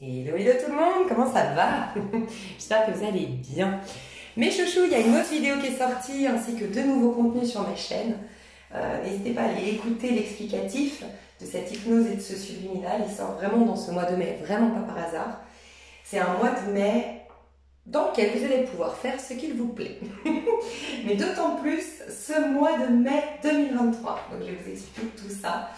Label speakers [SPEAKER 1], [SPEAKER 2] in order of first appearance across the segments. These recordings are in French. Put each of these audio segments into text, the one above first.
[SPEAKER 1] Hello, hello tout le monde, comment ça va? J'espère que vous allez bien. Mes chouchous, il y a une autre vidéo qui est sortie ainsi que de nouveaux contenus sur ma chaîne. N'hésitez pas à aller écouter l'explicatif de cette hypnose et de ce subliminal. Il sort vraiment dans ce mois de mai, vraiment pas par hasard. C'est un mois de mai dans lequel vous allez pouvoir faire ce qu'il vous plaît. Mais d'autant plus ce mois de mai 2023. Donc je vous explique tout ça.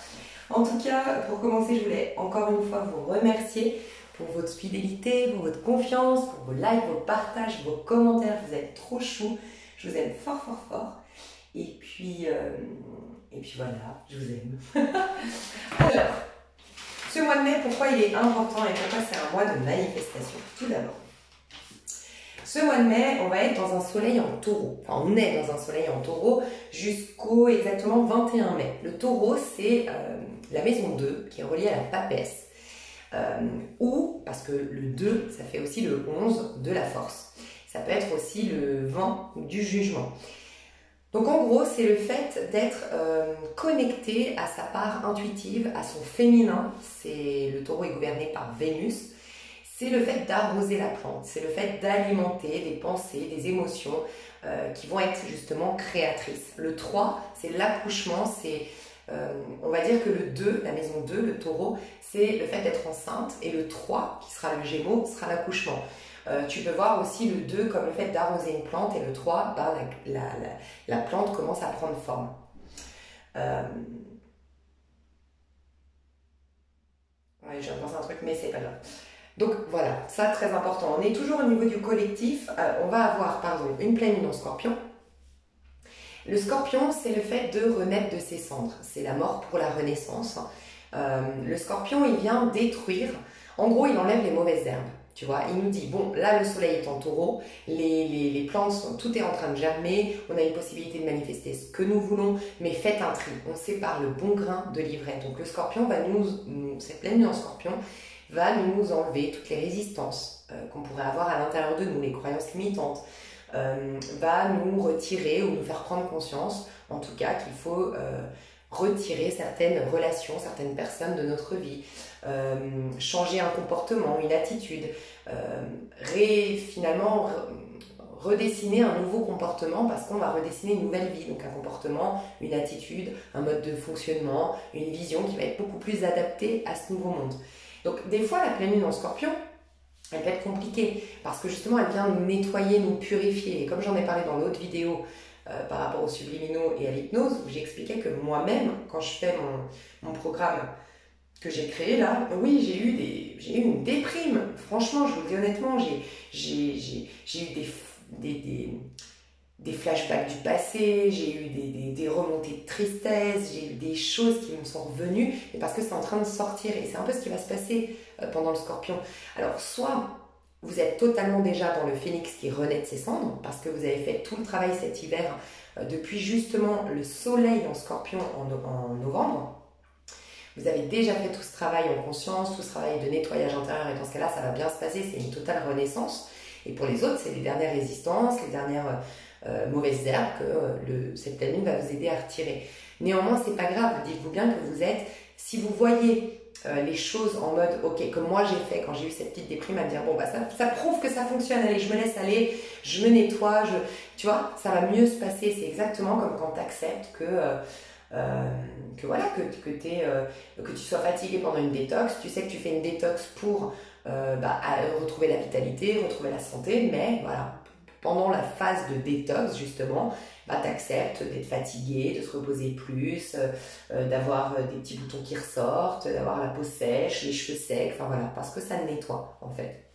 [SPEAKER 1] En tout cas, pour commencer, je voulais encore une fois vous remercier pour votre fidélité, pour votre confiance, pour vos likes, vos partages, vos commentaires. Vous êtes trop chou. Je vous aime fort, fort, fort. Et puis voilà, je vous aime. Alors, ce mois de mai, pourquoi il est important et pourquoi c'est un mois de manifestation? Tout d'abord, ce mois de mai, on va être dans un soleil en taureau. Enfin, on est dans un soleil en taureau jusqu'au exactement 21 mai. Le taureau, c'est la maison 2 qui est reliée à la papesse. Ou, parce que le 2, ça fait aussi le 11 de la force. Ça peut être aussi le 20 du jugement. Donc en gros, c'est le fait d'être connecté à sa part intuitive, à son féminin. Le taureau est gouverné par Vénus. C'est le fait d'arroser la plante, c'est le fait d'alimenter des pensées, des émotions qui vont être justement créatrices. Le 3, c'est l'accouchement, c'est, on va dire que le 2, la maison 2, le taureau, c'est le fait d'être enceinte. Et le 3, qui sera le gémeaux, sera l'accouchement. Tu peux voir aussi le 2 comme le fait d'arroser une plante et le 3, ben, la plante commence à prendre forme. Ouais, je viens de penser à un truc, mais c'est pas grave. Donc voilà, ça très important. On est toujours au niveau du collectif. On va avoir, pardon, une pleine lune en scorpion. Le scorpion, c'est le fait de renaître de ses cendres. C'est la mort pour la renaissance. Le scorpion, il vient détruire. En gros, il enlève les mauvaises herbes. Tu vois, il nous dit, bon, là, le soleil est en taureau, les plantes, tout est en train de germer, on a une possibilité de manifester ce que nous voulons, mais faites un tri. On sépare le bon grain de l'ivraie. Donc le scorpion va cette pleine lune en scorpion, va nous enlever toutes les résistances qu'on pourrait avoir à l'intérieur de nous, les croyances limitantes, va nous retirer ou nous faire prendre conscience, en tout cas, qu'il faut retirer certaines relations, certaines personnes de notre vie, changer un comportement, une attitude, finalement redessiner un nouveau comportement parce qu'on va redessiner une nouvelle vie, donc un comportement, une attitude, un mode de fonctionnement, une vision qui va être beaucoup plus adaptée à ce nouveau monde. Donc des fois la pleine lune en scorpion, elle peut être compliquée parce que justement elle vient nous nettoyer, nous purifier. Et comme j'en ai parlé dans l'autre vidéo par rapport aux subliminaux et à l'hypnose, où j'expliquais que moi-même, quand je fais mon programme que j'ai créé là, oui, j'ai eu une déprime. Franchement, je vous le dis honnêtement, j'ai eu des flashbacks du passé, j'ai eu des remontées de tristesse, j'ai eu des choses qui me sont revenues, mais parce que c'est en train de sortir, et c'est un peu ce qui va se passer pendant le scorpion. Alors, soit vous êtes totalement déjà dans le phénix qui renaît de ses cendres, parce que vous avez fait tout le travail cet hiver, depuis justement le soleil en scorpion en novembre. Vous avez déjà fait tout ce travail en conscience, tout ce travail de nettoyage intérieur, et dans ce cas-là, ça va bien se passer, c'est une totale renaissance. Et pour les autres, c'est les dernières résistances, les dernières mauvaises herbes que cette pleine lune va vous aider à retirer. Néanmoins, c'est pas grave, dites-vous bien que vous êtes, si vous voyez les choses en mode, ok, comme moi j'ai fait quand j'ai eu cette petite déprime, à me dire, bon, bah ça prouve que ça fonctionne, allez, je me laisse aller, je me nettoie, tu vois, ça va mieux se passer. C'est exactement comme quand tu acceptes que tu sois fatigué pendant une détox, tu sais que tu fais une détox pour retrouver la vitalité, retrouver la santé, mais voilà, pendant la phase de détox justement, tu acceptes d'être fatigué, de se reposer plus, d'avoir des petits boutons qui ressortent, d'avoir la peau sèche, les cheveux secs, enfin voilà, parce que ça nettoie en fait.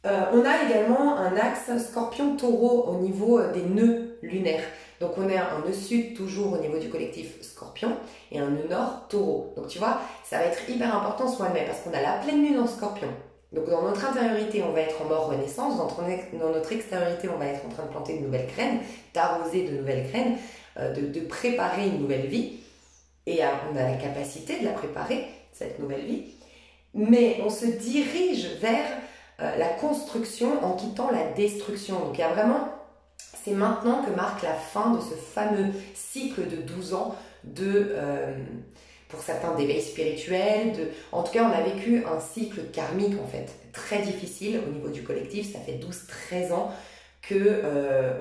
[SPEAKER 1] On a également un axe scorpion-taureau au niveau des nœuds lunaires. Donc on a un nœud sud toujours au niveau du collectif scorpion et un nœud nord taureau. Donc tu vois, ça va être hyper important ce mois de mai parce qu'on a la pleine lune en scorpion. Donc dans notre intériorité, on va être en mode renaissance, dans notre extériorité, on va être en train de planter de nouvelles graines, d'arroser de nouvelles graines, de préparer une nouvelle vie. Et on a la capacité de la préparer, cette nouvelle vie. Mais on se dirige vers la construction en quittant la destruction. Donc il y a vraiment, c'est maintenant que marque la fin de ce fameux cycle de 12 ans pour certains d'éveil spirituel, en tout cas on a vécu un cycle karmique en fait très difficile au niveau du collectif. Ça fait 12-13 ans que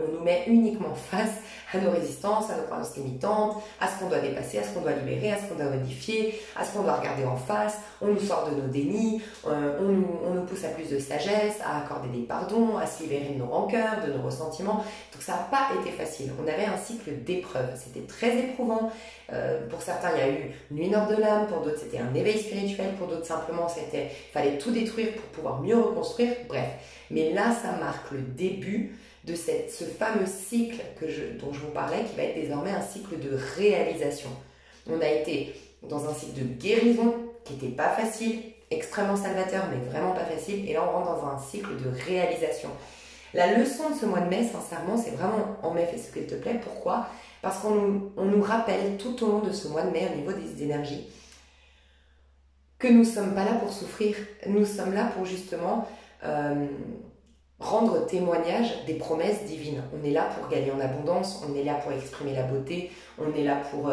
[SPEAKER 1] on nous met uniquement face à nos résistances, à nos croyances limitantes, à ce qu'on doit dépasser, à ce qu'on doit libérer, à ce qu'on doit modifier, à ce qu'on doit regarder en face. On nous sort de nos dénis, on nous pousse à plus de sagesse, à accorder des pardons, à se libérer de nos rancœurs, de nos ressentiments. Donc ça n'a pas été facile. On avait un cycle d'épreuves. C'était très éprouvant. Pour certains, il y a eu une nuit nord de l'âme. Pour d'autres, c'était un éveil spirituel. Pour d'autres, simplement, il fallait tout détruire pour pouvoir mieux reconstruire. Bref. Mais là, ça marque le début de ce fameux cycle dont je vous parlais, qui va être désormais un cycle de réalisation. On a été dans un cycle de guérison qui n'était pas facile, extrêmement salvateur, mais vraiment pas facile. Et là, on rentre dans un cycle de réalisation. La leçon de ce mois de mai, sincèrement, c'est vraiment en mai, fais ce qu'il te plaît. Pourquoi? Parce qu'on nous rappelle tout au long de ce mois de mai, au niveau des énergies, que nous ne sommes pas là pour souffrir. Nous sommes là pour justement rendre témoignage des promesses divines. On est là pour gagner en abondance, on est là pour exprimer la beauté, on est là pour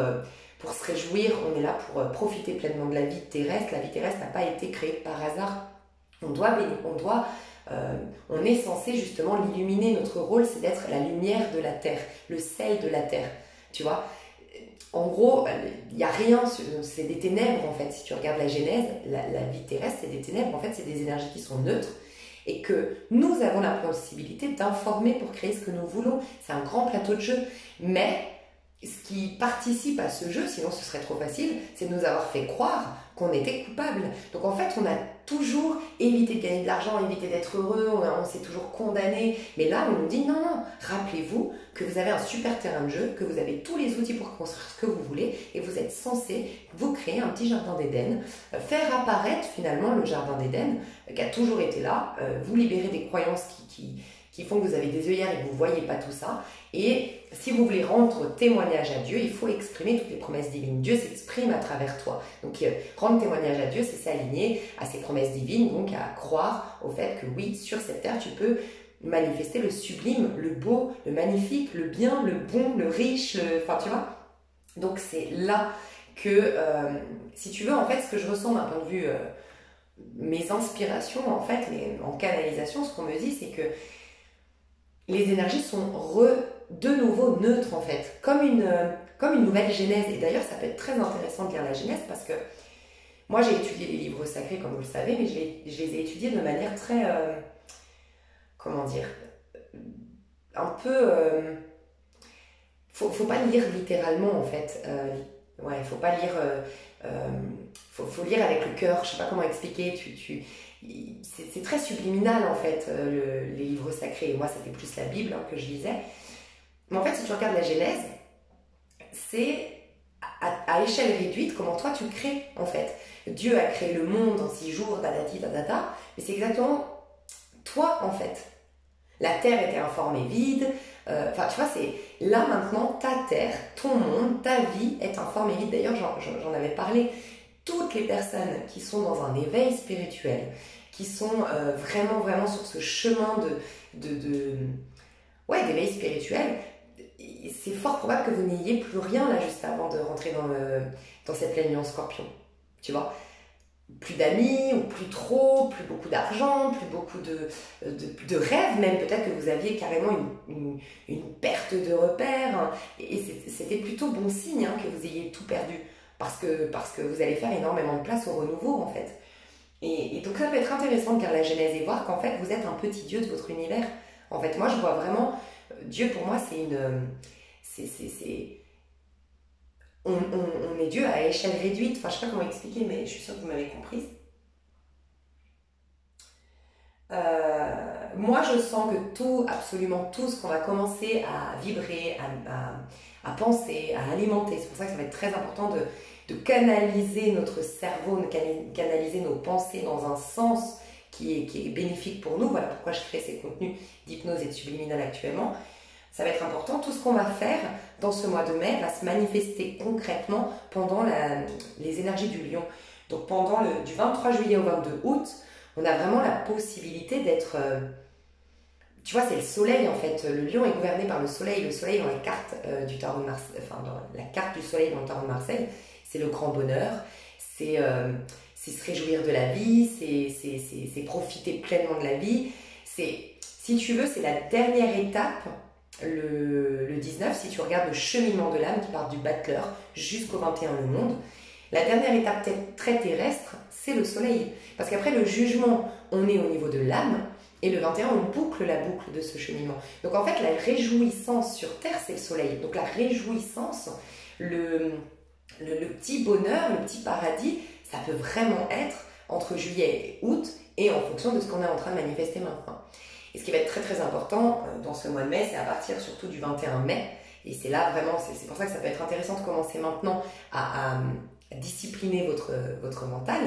[SPEAKER 1] se réjouir, on est là pour profiter pleinement de la vie terrestre. La vie terrestre n'a pas été créée par hasard. On est censé justement l'illuminer. Notre rôle, c'est d'être la lumière de la terre, le sel de la terre. Tu vois, en gros, il n'y a rien, c'est des ténèbres en fait. Si tu regardes la Genèse, la vie terrestre, c'est des ténèbres. En fait, c'est des énergies qui sont neutres et que nous avons la possibilité d'informer pour créer ce que nous voulons. C'est un grand plateau de jeu. Mais ce qui participe à ce jeu, sinon ce serait trop facile, c'est de nous avoir fait croire qu'on était coupable. Donc en fait, on a toujours évité de gagner de l'argent, évité d'être heureux, on s'est toujours condamné. Mais là, on nous dit non, non, rappelez-vous que vous avez un super terrain de jeu, que vous avez tous les outils pour construire ce que vous voulez et vous êtes censé vous créer un petit jardin d'Éden, faire apparaître finalement le jardin d'Éden qui a toujours été là, vous libérer des croyances qui font que vous avez des œillères et que vous ne voyez pas tout ça. Et si vous voulez rendre témoignage à Dieu, il faut exprimer toutes les promesses divines. Dieu s'exprime à travers toi. Donc rendre témoignage à Dieu, c'est s'aligner à ses promesses divines, donc à croire au fait que oui, sur cette terre, tu peux manifester le sublime, le beau, le magnifique, le bien, le bon, le riche, enfin tu vois. Donc c'est là que, si tu veux, en fait, ce que je ressens d'un point de vue, mes inspirations, en fait, en canalisation, ce qu'on me dit, c'est que les énergies sont de nouveau neutres en fait, comme une nouvelle genèse. Et d'ailleurs, ça peut être très intéressant de lire la genèse parce que moi j'ai étudié les livres sacrés comme vous le savez, mais je les ai étudiés de manière très, comment dire, un peu, faut pas lire littéralement en fait, ouais, faut pas lire, faut lire avec le cœur, je sais pas comment expliquer, c'est très subliminal en fait, les livres sacrés. Et moi, c'était plus la Bible que je lisais. Mais en fait, si tu regardes la Genèse, c'est à échelle réduite comment toi tu crées en fait. Dieu a créé le monde en 6 jours, dadati, dadada, mais c'est exactement toi en fait. La terre était informée vide. Enfin, tu vois, c'est là maintenant ta terre, ton monde, ta vie est informée vide. D'ailleurs, j'en avais parlé. Toutes les personnes qui sont dans un éveil spirituel, qui sont vraiment sur ce chemin d'éveil spirituel, c'est fort probable que vous n'ayez plus rien là juste avant de rentrer dans cette pleine lune en scorpion. Tu vois, plus d'amis, ou plus trop, plus beaucoup d'argent, plus beaucoup de rêves, même peut-être que vous aviez carrément une perte de repères. Hein, et c'était plutôt bon signe hein, que vous ayez tout perdu. Parce que vous allez faire énormément de place au renouveau en fait. Et donc ça peut être intéressant de lire la Genèse et voir qu'en fait vous êtes un petit Dieu de votre univers. En fait, moi je vois vraiment, Dieu pour moi c'est on est Dieu à échelle réduite. Enfin je sais pas comment expliquer, mais je suis sûre que vous m'avez comprise. Moi je sens que tout, absolument tout ce qu'on va commencer à vibrer, à penser, à alimenter, c'est pour ça que ça va être très important de canaliser notre cerveau, de canaliser nos pensées dans un sens qui est bénéfique pour nous. Voilà pourquoi je crée ces contenus d'hypnose et de subliminal actuellement. Ça va être important. Tout ce qu'on va faire dans ce mois de mai va se manifester concrètement pendant les énergies du lion. Donc pendant du 23 juillet au 22 août, on a vraiment la possibilité d'être... tu vois, c'est le soleil en fait. Le lion est gouverné par le soleil. Le soleil dans la carte du tarot de Marseille, enfin dans la carte du soleil dans le tarot de Marseille, c'est le grand bonheur, c'est se réjouir de la vie, c'est profiter pleinement de la vie. Si tu veux, c'est la dernière étape, le 19, si tu regardes le cheminement de l'âme qui part du battleur jusqu'au 21, le monde. La dernière étape très terrestre, c'est le soleil. Parce qu'après le jugement, on est au niveau de l'âme, et le 21, on boucle la boucle de ce cheminement. Donc en fait, la réjouissance sur Terre, c'est le soleil. Donc la réjouissance, le petit bonheur, le petit paradis, ça peut vraiment être entre juillet et août, et en fonction de ce qu'on est en train de manifester maintenant. Et ce qui va être très très important dans ce mois de mai, c'est à partir surtout du 21 mai, et c'est là vraiment, c'est pour ça que ça peut être intéressant de commencer maintenant à discipliner votre mental,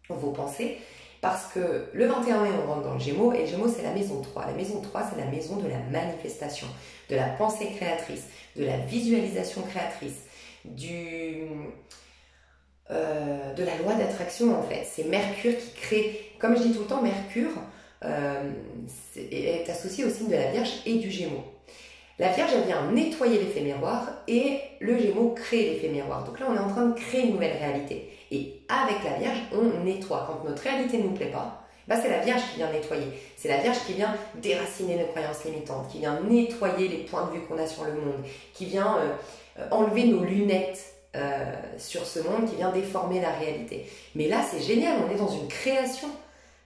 [SPEAKER 1] vos pensées, parce que le 21 mai, on rentre dans le Gémeaux, et le Gémeaux, c'est la maison 3. La maison 3, c'est la maison de la manifestation, de la pensée créatrice, de la visualisation créatrice, de la loi d'attraction, en fait. C'est Mercure qui crée, comme je dis tout le temps, Mercure est associé au signe de la Vierge et du Gémeaux. La Vierge, elle vient nettoyer l'effet miroir et le Gémeaux crée l'effet miroir. Donc là, on est en train de créer une nouvelle réalité. Et avec la Vierge, on nettoie. Quand notre réalité ne nous plaît pas, c'est la Vierge qui vient nettoyer. C'est la Vierge qui vient déraciner nos croyances limitantes, qui vient nettoyer les points de vue qu'on a sur le monde, qui vient enlever nos lunettes sur ce monde, qui vient déformer la réalité. Mais là, c'est génial, on est dans une création,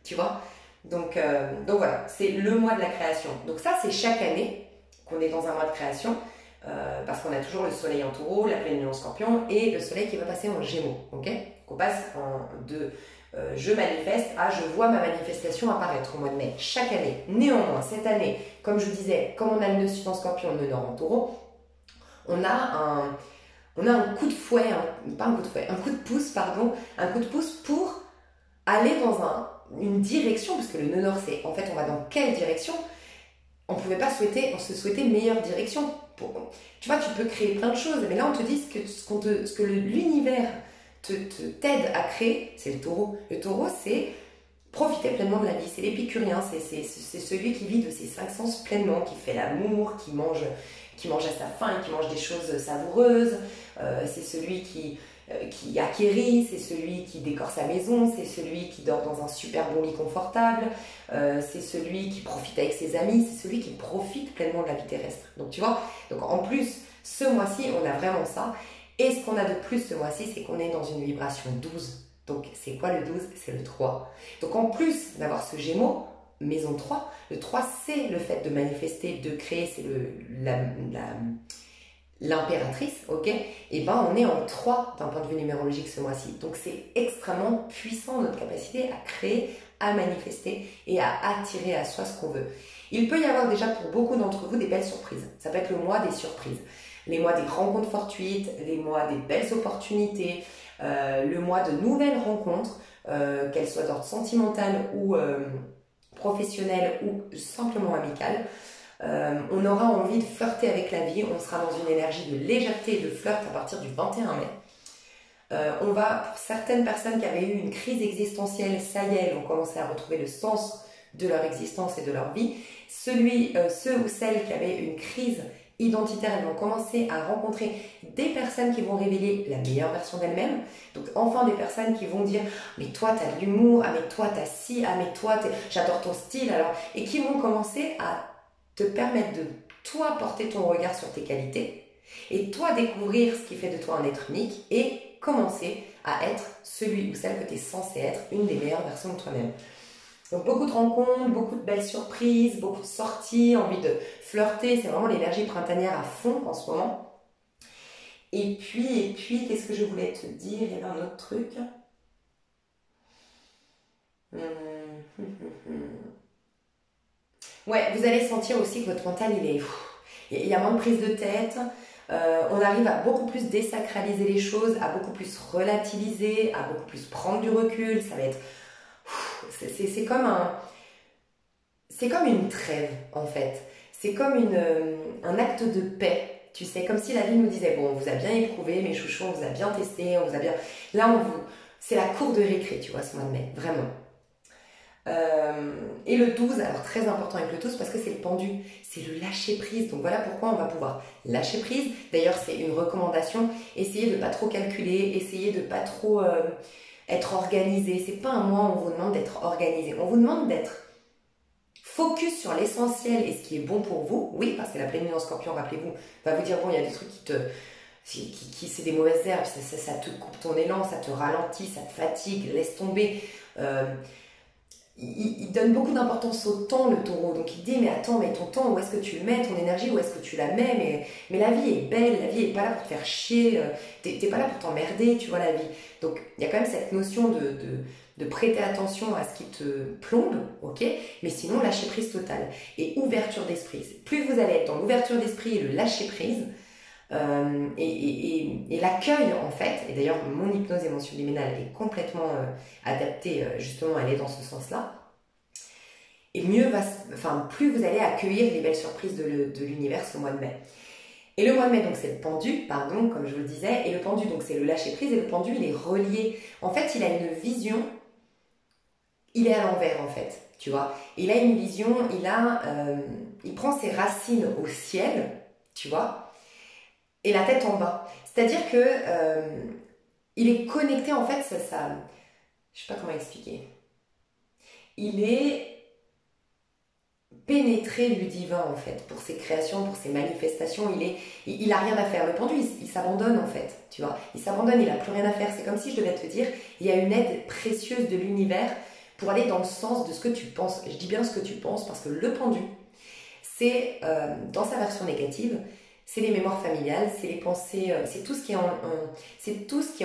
[SPEAKER 1] tu vois. Donc voilà, c'est le mois de la création. Donc ça, c'est chaque année qu'on est dans un mois de création, parce qu'on a toujours le soleil en taureau, la pleine lune en scorpion, et le soleil qui va passer en gémeaux, ok? On passe de je manifeste à je vois ma manifestation apparaître au mois de mai, chaque année. Néanmoins, cette année, comme je vous disais, comme on a le nœud sud en scorpion, le nœud nord en taureau, on a un coup de fouet, un coup de pouce, pardon, un coup de pouce pour aller dans une direction, parce que le nœud nord, c'est en fait, on va dans quelle direction? On ne pouvait pas se souhaiter meilleure direction. Tu vois, tu peux créer plein de choses, mais là, on te dit ce que l'univers t'aide à créer, c'est le taureau. Le taureau, c'est profiter pleinement de la vie, c'est l'épicurien, c'est celui qui vit de ses 5 sens pleinement, qui fait l'amour, qui mange à sa faim, qui mange des choses savoureuses, c'est celui qui acquérit, c'est celui qui décore sa maison, c'est celui qui dort dans un super bon lit confortable, c'est celui qui profite avec ses amis, c'est celui qui profite pleinement de la vie terrestre. Donc tu vois, donc en plus, ce mois-ci, on a vraiment ça. Et ce qu'on a de plus ce mois-ci, c'est qu'on est dans une vibration 12. Donc c'est quoi le 12? C'est le 3. Donc en plus d'avoir ce Gémeaux, maison 3, le 3 c'est le fait de manifester, de créer, c'est l'impératrice, ok? Et ben on est en 3 d'un point de vue numérologique ce mois-ci. Donc c'est extrêmement puissant notre capacité à créer, à manifester et à attirer à soi ce qu'on veut. Il peut y avoir déjà pour beaucoup d'entre vous des belles surprises. Ça peut être le mois des surprises. Les mois des rencontres fortuites, les mois des belles opportunités, le mois de nouvelles rencontres, qu'elles soient d'ordre sentimental ou professionnel ou simplement amical. On aura envie de flirter avec la vie, on sera dans une énergie de légèreté et de flirt à partir du 21 mai. On va, pour certaines personnes qui avaient eu une crise existentielle, ça y est, elles vont commencer à retrouver le sens de leur existence et de leur vie. Ceux ou celles qui avaient une crise identitaire, elles vont commencer à rencontrer des personnes qui vont révéler la meilleure version d'elles-mêmes. Donc enfin des personnes qui vont dire « mais toi t'as de l'humour, ah mais toi t'as ci, ah mais toi j'adore ton style » alors et qui vont commencer à te permettre de toi porter ton regard sur tes qualités et toi découvrir ce qui fait de toi un être unique et commencer à être celui ou celle que tu es censé être, une des meilleures versions de toi-même. Donc beaucoup de rencontres, beaucoup de belles surprises, beaucoup de sorties, envie de flirter, c'est vraiment l'énergie printanière à fond en ce moment. Et puis qu'est-ce que je voulais te dire? Il y avait un autre truc. Ouais, vous allez sentir aussi que votre mental, il y a moins de prise de tête. On arrive à beaucoup plus désacraliser les choses, à beaucoup plus relativiser, à beaucoup plus prendre du recul. Ça va être... C'est comme une trêve en fait, c'est comme un acte de paix, tu sais, comme si la vie nous disait bon, on vous a bien éprouvé mes chouchous, on vous a bien testé, on vous a bien... Là, c'est la cour de récré, tu vois, ce mois de mai, vraiment. Et le 12, alors très important avec le 12 parce que c'est le pendu, c'est le lâcher prise. Donc voilà pourquoi on va pouvoir lâcher prise. D'ailleurs, c'est une recommandation. Essayez de ne pas trop calculer, essayez de ne pas trop être organisé. C'est pas un mois où on vous demande d'être organisé. On vous demande d'être focus sur l'essentiel et ce qui est bon pour vous. Oui, parce que la pleine lune en scorpion, rappelez-vous, va vous dire bon, il y a des trucs c'est des mauvaises herbes, ça te coupe ton élan, ça te ralentit, ça te fatigue, laisse tomber. Il donne beaucoup d'importance au temps, le taureau. Donc il dit, mais attends, mais ton temps, où est-ce que tu le mets, ton énergie, où est-ce que tu la mets, mais la vie est belle, la vie n'est pas là pour te faire chier, t'es pas là pour t'emmerder, tu vois, la vie. Donc il y a quand même cette notion de prêter attention à ce qui te plombe, ok, mais sinon lâcher prise totale et ouverture d'esprit. Plus vous allez être dans l'ouverture d'esprit et le lâcher prise, et l'accueil en fait, et d'ailleurs mon hypnose émotionnelle est complètement adaptée, justement elle est dans ce sens-là, et plus vous allez accueillir les belles surprises de l'univers ce mois de mai. Et le mois de mai, donc c'est le pendu, pardon, comme je vous le disais, et le pendu, donc c'est le lâcher prise, et le pendu il est relié, en fait il a une vision, il est à l'envers en fait, tu vois, il a une vision, il prend ses racines au ciel, tu vois, et la tête en bas. C'est-à-dire que il est connecté en fait, je sais pas comment expliquer. Il est pénétré du divin en fait, pour ses créations, pour ses manifestations. Il a rien à faire. Le pendu, il s'abandonne en fait, tu vois. Il s'abandonne, il a plus rien à faire. C'est comme si je devais te dire, il y a une aide précieuse de l'univers pour aller dans le sens de ce que tu penses. Je dis bien ce que tu penses parce que le pendu, c'est dans sa version négative, c'est les mémoires familiales, c'est les pensées, c'est tout ce qui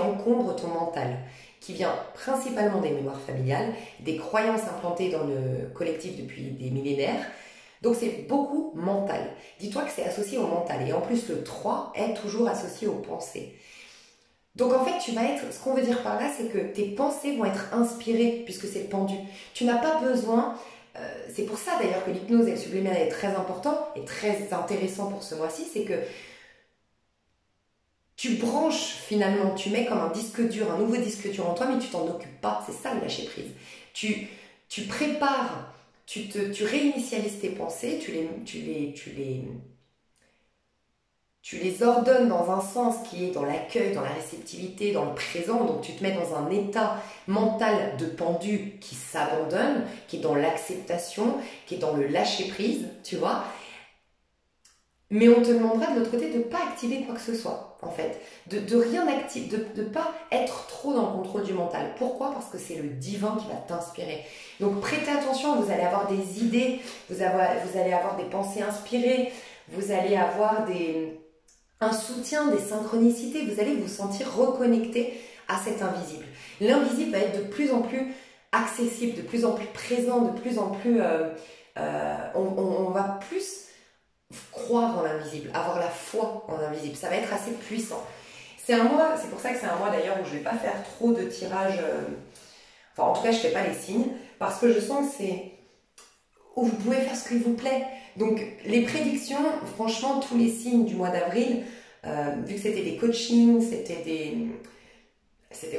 [SPEAKER 1] encombre ton mental, qui vient principalement des mémoires familiales, des croyances implantées dans le collectif depuis des millénaires. Donc c'est beaucoup mental. Dis-toi que c'est associé au mental. Et en plus, le 3 est toujours associé aux pensées. Donc en fait, ce qu'on veut dire par là, c'est que tes pensées vont être inspirées, puisque c'est le pendu. Tu n'as pas besoin... c'est pour ça d'ailleurs que l'hypnose et le subliminal est très important et très intéressant pour ce mois-ci, c'est que tu branches finalement, tu mets comme un disque dur, un nouveau disque dur en toi, mais tu t'en occupes pas, c'est ça le lâcher prise. Tu prépares, tu réinitialises tes pensées, tu les ordonnes dans un sens qui est dans l'accueil, dans la réceptivité, dans le présent. Donc tu te mets dans un état mental de pendu qui s'abandonne, qui est dans l'acceptation, qui est dans le lâcher prise, tu vois. Mais on te demandera de l'autre côté de ne pas activer quoi que ce soit, en fait. De rien activer, de ne pas être trop dans le contrôle du mental. Pourquoi? Parce que c'est le divin qui va t'inspirer. Donc prêtez attention, vous allez avoir des idées, vous allez avoir des pensées inspirées, vous allez avoir un soutien, des synchronicités, vous allez vous sentir reconnecté à cet invisible. L'invisible va être de plus en plus accessible, de plus en plus présent, de plus en plus... on va plus croire en l'invisible, avoir la foi en l'invisible. Ça va être assez puissant. C'est pour ça que c'est un mois d'ailleurs où je ne vais pas faire trop de tirages... Enfin, en tout cas, je ne fais pas les signes, parce que je sens que c'est où vous pouvez faire ce qu'il vous plaît. Donc, les prédictions, franchement, tous les signes du mois d'avril, vu que c'était des coachings, c'était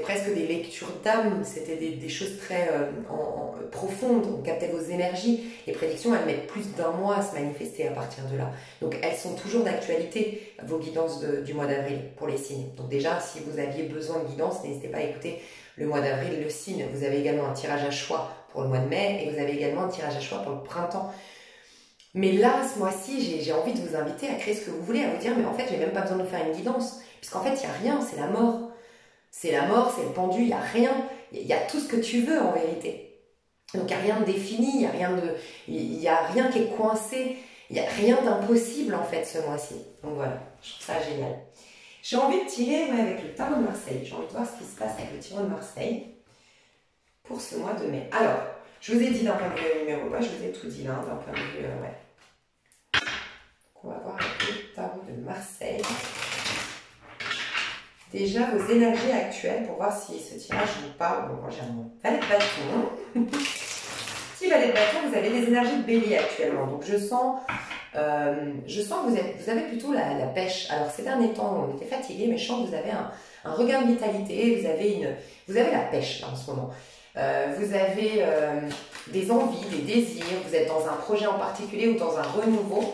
[SPEAKER 1] presque des lectures d'âme, c'était des choses très profondes, on captait vos énergies. Les prédictions, elles mettent plus d'un mois à se manifester à partir de là. Donc, elles sont toujours d'actualité, vos guidances du mois d'avril pour les signes. Donc déjà, si vous aviez besoin de guidance, n'hésitez pas à écouter le mois d'avril, le signe. Vous avez également un tirage à choix pour le mois de mai et vous avez également un tirage à choix pour le printemps. Mais là, ce mois-ci, j'ai envie de vous inviter à créer ce que vous voulez, à vous dire, mais en fait, j'ai même pas besoin de faire une guidance, puisqu'en fait, il n'y a rien, c'est la mort. C'est la mort, c'est le pendu, il n'y a rien. Il y a tout ce que tu veux en vérité. Donc, il n'y a rien de défini, il y a rien qui est coincé, il n'y a rien d'impossible en fait ce mois-ci. Donc voilà, je trouve ça génial. J'ai envie de tirer avec le tarot de Marseille. J'ai envie de voir ce qui se passe avec le tarot de Marseille pour ce mois de mai. Alors, je vous ai dit d'un point de vue numéro, je vous ai tout dit là, d'un point de vue, ouais. Donc, on va voir avec le tarot de Marseille. Déjà, vos énergies actuelles pour voir si ce tirage vous parle. Bon, moi j'ai un valet de bâton. Si valet de bâton, vous avez des énergies de bélier actuellement. Donc, je sens que vous avez plutôt la pêche. Alors, ces derniers temps, on était fatigués, mais je sens que vous avez un regain de vitalité. Vous avez la pêche là, en ce moment. vous avez des envies, des désirs, vous êtes dans un projet en particulier ou dans un renouveau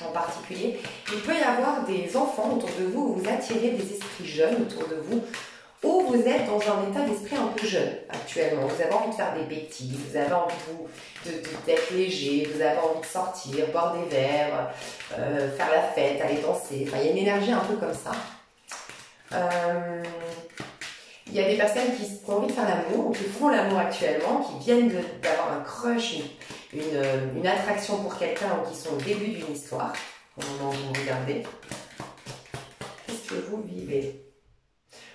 [SPEAKER 1] en particulier. Il peut y avoir des enfants autour de vous où vous attirez des esprits jeunes autour de vous, ou vous êtes dans un état d'esprit un peu jeune actuellement. Vous avez envie de faire des bêtises, vous avez envie d'être léger, vous avez envie de sortir, boire des verres, faire la fête, aller danser. Enfin, il y a une énergie un peu comme ça. Il y a des personnes qui ont envie de faire l'amour, ou qui font l'amour actuellement, qui viennent d'avoir un crush, une attraction pour quelqu'un, ou qui sont au début d'une histoire. Au moment où vous regardez. Qu'est-ce que vous vivez?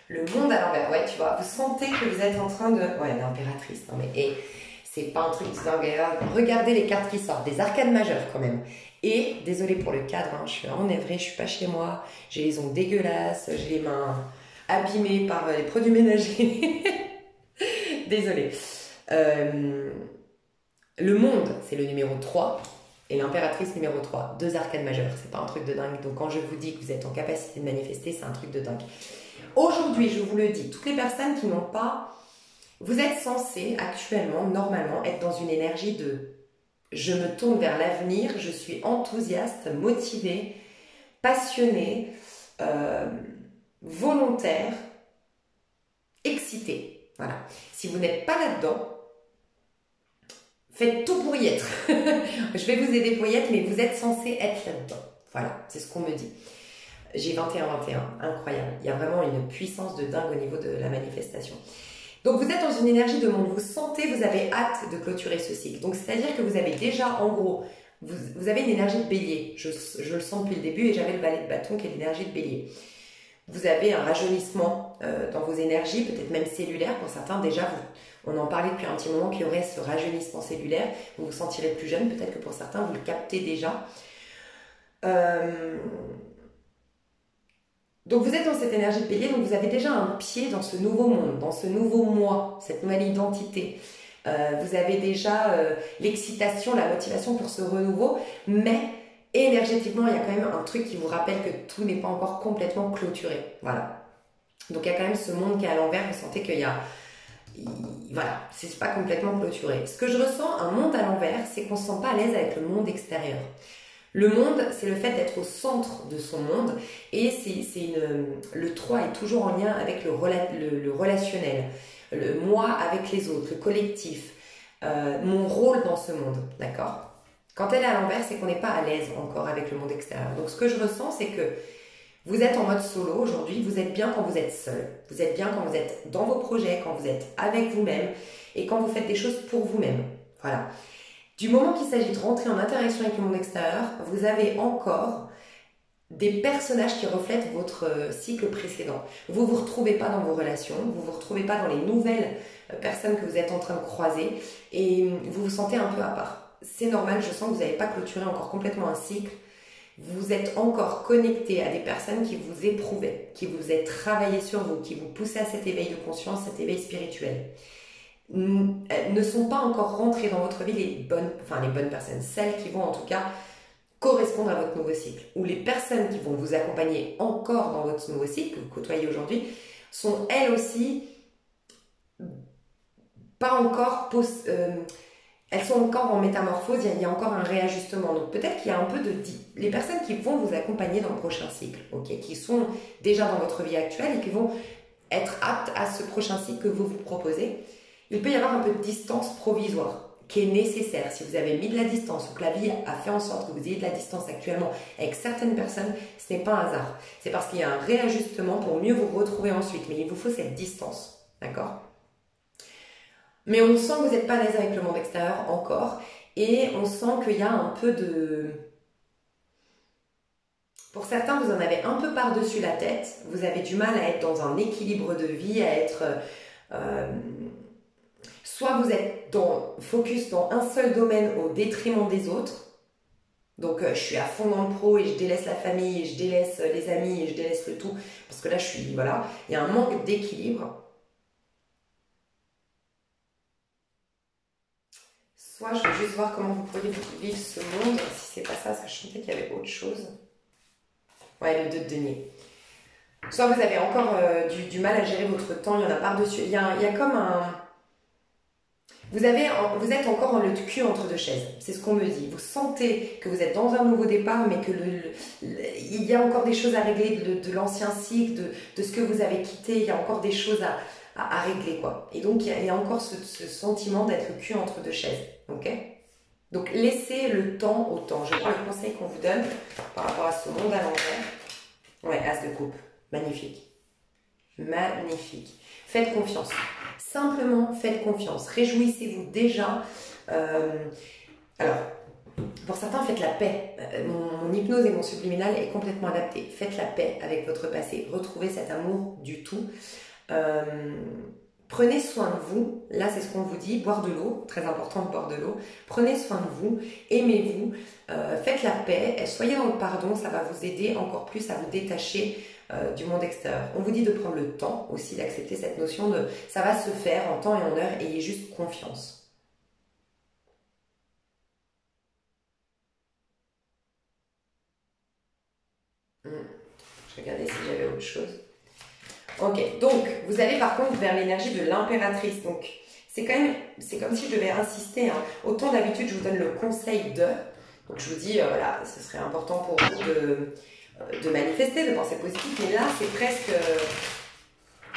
[SPEAKER 1] Le monde à l'envers, ouais, tu vois, vous sentez que vous êtes en train de... Ouais, l'impératrice, non mais... Et c'est pas un truc dingue. Regardez les cartes qui sortent, des arcanes majeures quand même. Et, désolée pour le cadre, hein, je suis enivrée, je suis pas chez moi, j'ai les ongles dégueulasses, j'ai les mains abîmées par les produits ménagers. Désolée. Le monde, c'est le numéro 3. Et l'impératrice numéro 3, deux arcanes majeures, c'est pas un truc de dingue. Donc quand je vous dis que vous êtes en capacité de manifester, c'est un truc de dingue. Aujourd'hui, je vous le dis, toutes les personnes qui n'ont pas... Vous êtes censés actuellement, normalement, être dans une énergie de « je me tourne vers l'avenir, je suis enthousiaste, motivée, passionnée, volontaire, excitée ». Voilà. Si vous n'êtes pas là-dedans, faites tout pour y être. Je vais vous aider pour y être, mais vous êtes censés être là-dedans. Voilà, c'est ce qu'on me dit. J'ai 21-21, incroyable. Il y a vraiment une puissance de dingue au niveau de la manifestation. Donc vous êtes dans une énergie de monde, vous sentez, vous avez hâte de clôturer ce cycle. Donc c'est-à-dire que vous avez déjà, en gros, vous avez une énergie de bélier. Je le sens depuis le début et j'avais le valet de bâton qui est l'énergie de bélier. Vous avez un rajeunissement dans vos énergies, peut-être même cellulaire pour certains. Déjà, on en parlait depuis un petit moment qu'il y aurait ce rajeunissement cellulaire. Vous vous sentirez plus jeune, peut-être que pour certains, vous le captez déjà. Donc vous êtes dans cette énergie de bélier, donc vous avez déjà un pied dans ce nouveau monde, dans ce nouveau moi, cette nouvelle identité. Vous avez déjà l'excitation, la motivation pour ce renouveau, mais énergétiquement, il y a quand même un truc qui vous rappelle que tout n'est pas encore complètement clôturé. Voilà. Donc il y a quand même ce monde qui est à l'envers, vous sentez qu'il y a... Voilà, c'est pas complètement clôturé. Ce que je ressens, un monde à l'envers, c'est qu'on ne se sent pas à l'aise avec le monde extérieur. Le monde, c'est le fait d'être au centre de son monde et le 3 est toujours en lien avec le relationnel, le moi avec les autres, le collectif, mon rôle dans ce monde, d'accord? Quand elle est à l'envers, c'est qu'on n'est pas à l'aise encore avec le monde extérieur. Donc ce que je ressens, c'est que vous êtes en mode solo aujourd'hui, vous êtes bien quand vous êtes seul, vous êtes bien quand vous êtes dans vos projets, quand vous êtes avec vous-même et quand vous faites des choses pour vous-même. Voilà. Du moment qu'il s'agit de rentrer en interaction avec le monde extérieur, vous avez encore des personnages qui reflètent votre cycle précédent. Vous ne vous retrouvez pas dans vos relations, vous ne vous retrouvez pas dans les nouvelles personnes que vous êtes en train de croiser et vous vous sentez un peu à part. C'est normal, je sens que vous n'avez pas clôturé encore complètement un cycle. Vous êtes encore connecté à des personnes qui vous éprouvaient, qui vous aient travaillé sur vous, qui vous poussaient à cet éveil de conscience, cet éveil spirituel. Ne sont pas encore rentrées dans votre vie les bonnes personnes, celles qui vont en tout cas correspondre à votre nouveau cycle, ou les personnes qui vont vous accompagner encore dans votre nouveau cycle que vous côtoyez aujourd'hui sont elles aussi pas encore elles sont encore en métamorphose, il y a encore un réajustement. Donc peut-être qu'il y a un peu les personnes qui vont vous accompagner dans le prochain cycle, ok, qui sont déjà dans votre vie actuelle et qui vont être aptes à ce prochain cycle que vous vous proposez. Il peut y avoir un peu de distance provisoire qui est nécessaire. Si vous avez mis de la distance ou que la vie a fait en sorte que vous ayez de la distance actuellement avec certaines personnes, ce n'est pas un hasard. C'est parce qu'il y a un réajustement pour mieux vous retrouver ensuite. Mais il vous faut cette distance. D'accord ? Mais on sent que vous n'êtes pas à l'aise avec le monde extérieur encore. Et on sent qu'il y a un peu de... Pour certains, vous en avez un peu par-dessus la tête. Vous avez du mal à être dans un équilibre de vie, à être... Soit vous êtes focus dans un seul domaine au détriment des autres. Donc je suis à fond dans le pro et je délaisse la famille, et je délaisse les amis et je délaisse le tout. Parce que là, voilà, il y a un manque d'équilibre. Soit je vais juste voir comment vous pourriez vivre ce monde. Si c'est pas ça, parce que je sentais qu'il y avait autre chose. Ouais, le 2 de denier. Soit vous avez encore du mal à gérer votre temps, il y en a par-dessus. Il y a comme un... vous êtes encore en le cul entre deux chaises. C'est ce qu'on me dit. Vous sentez que vous êtes dans un nouveau départ, mais que il y a encore des choses à régler de l'ancien cycle, de ce que vous avez quitté. Il y a encore des choses à régler, quoi. Et donc, il y a encore ce sentiment d'être le cul entre deux chaises. Ok? Donc, laissez le temps au temps. Je prends le conseil qu'on vous donne par rapport à ce monde à l'envers. Ouais, As de coupe. Magnifique. Magnifique. Faites confiance. Simplement, faites confiance. Réjouissez-vous déjà. Alors, pour certains, faites la paix. Mon hypnose et mon subliminal est complètement adapté. Faites la paix avec votre passé. Retrouvez cet amour du tout. Prenez soin de vous. Là, c'est ce qu'on vous dit. Boire de l'eau. Très important de boire de l'eau. Prenez soin de vous. Aimez-vous. Faites la paix. Soyez dans le pardon. Ça va vous aider encore plus à vous détacher du monde extérieur. On vous dit de prendre le temps aussi d'accepter cette notion de ça va se faire en temps et en heure, ayez juste confiance. Je regardais si j'avais autre chose. Ok, donc vous allez par contre vers l'énergie de l'impératrice. Donc c'est comme si je devais insister, hein. Autant d'habitude je vous donne le conseil de, donc je vous dis voilà, ce serait important pour vous de manifester, de penser positif, mais là c'est presque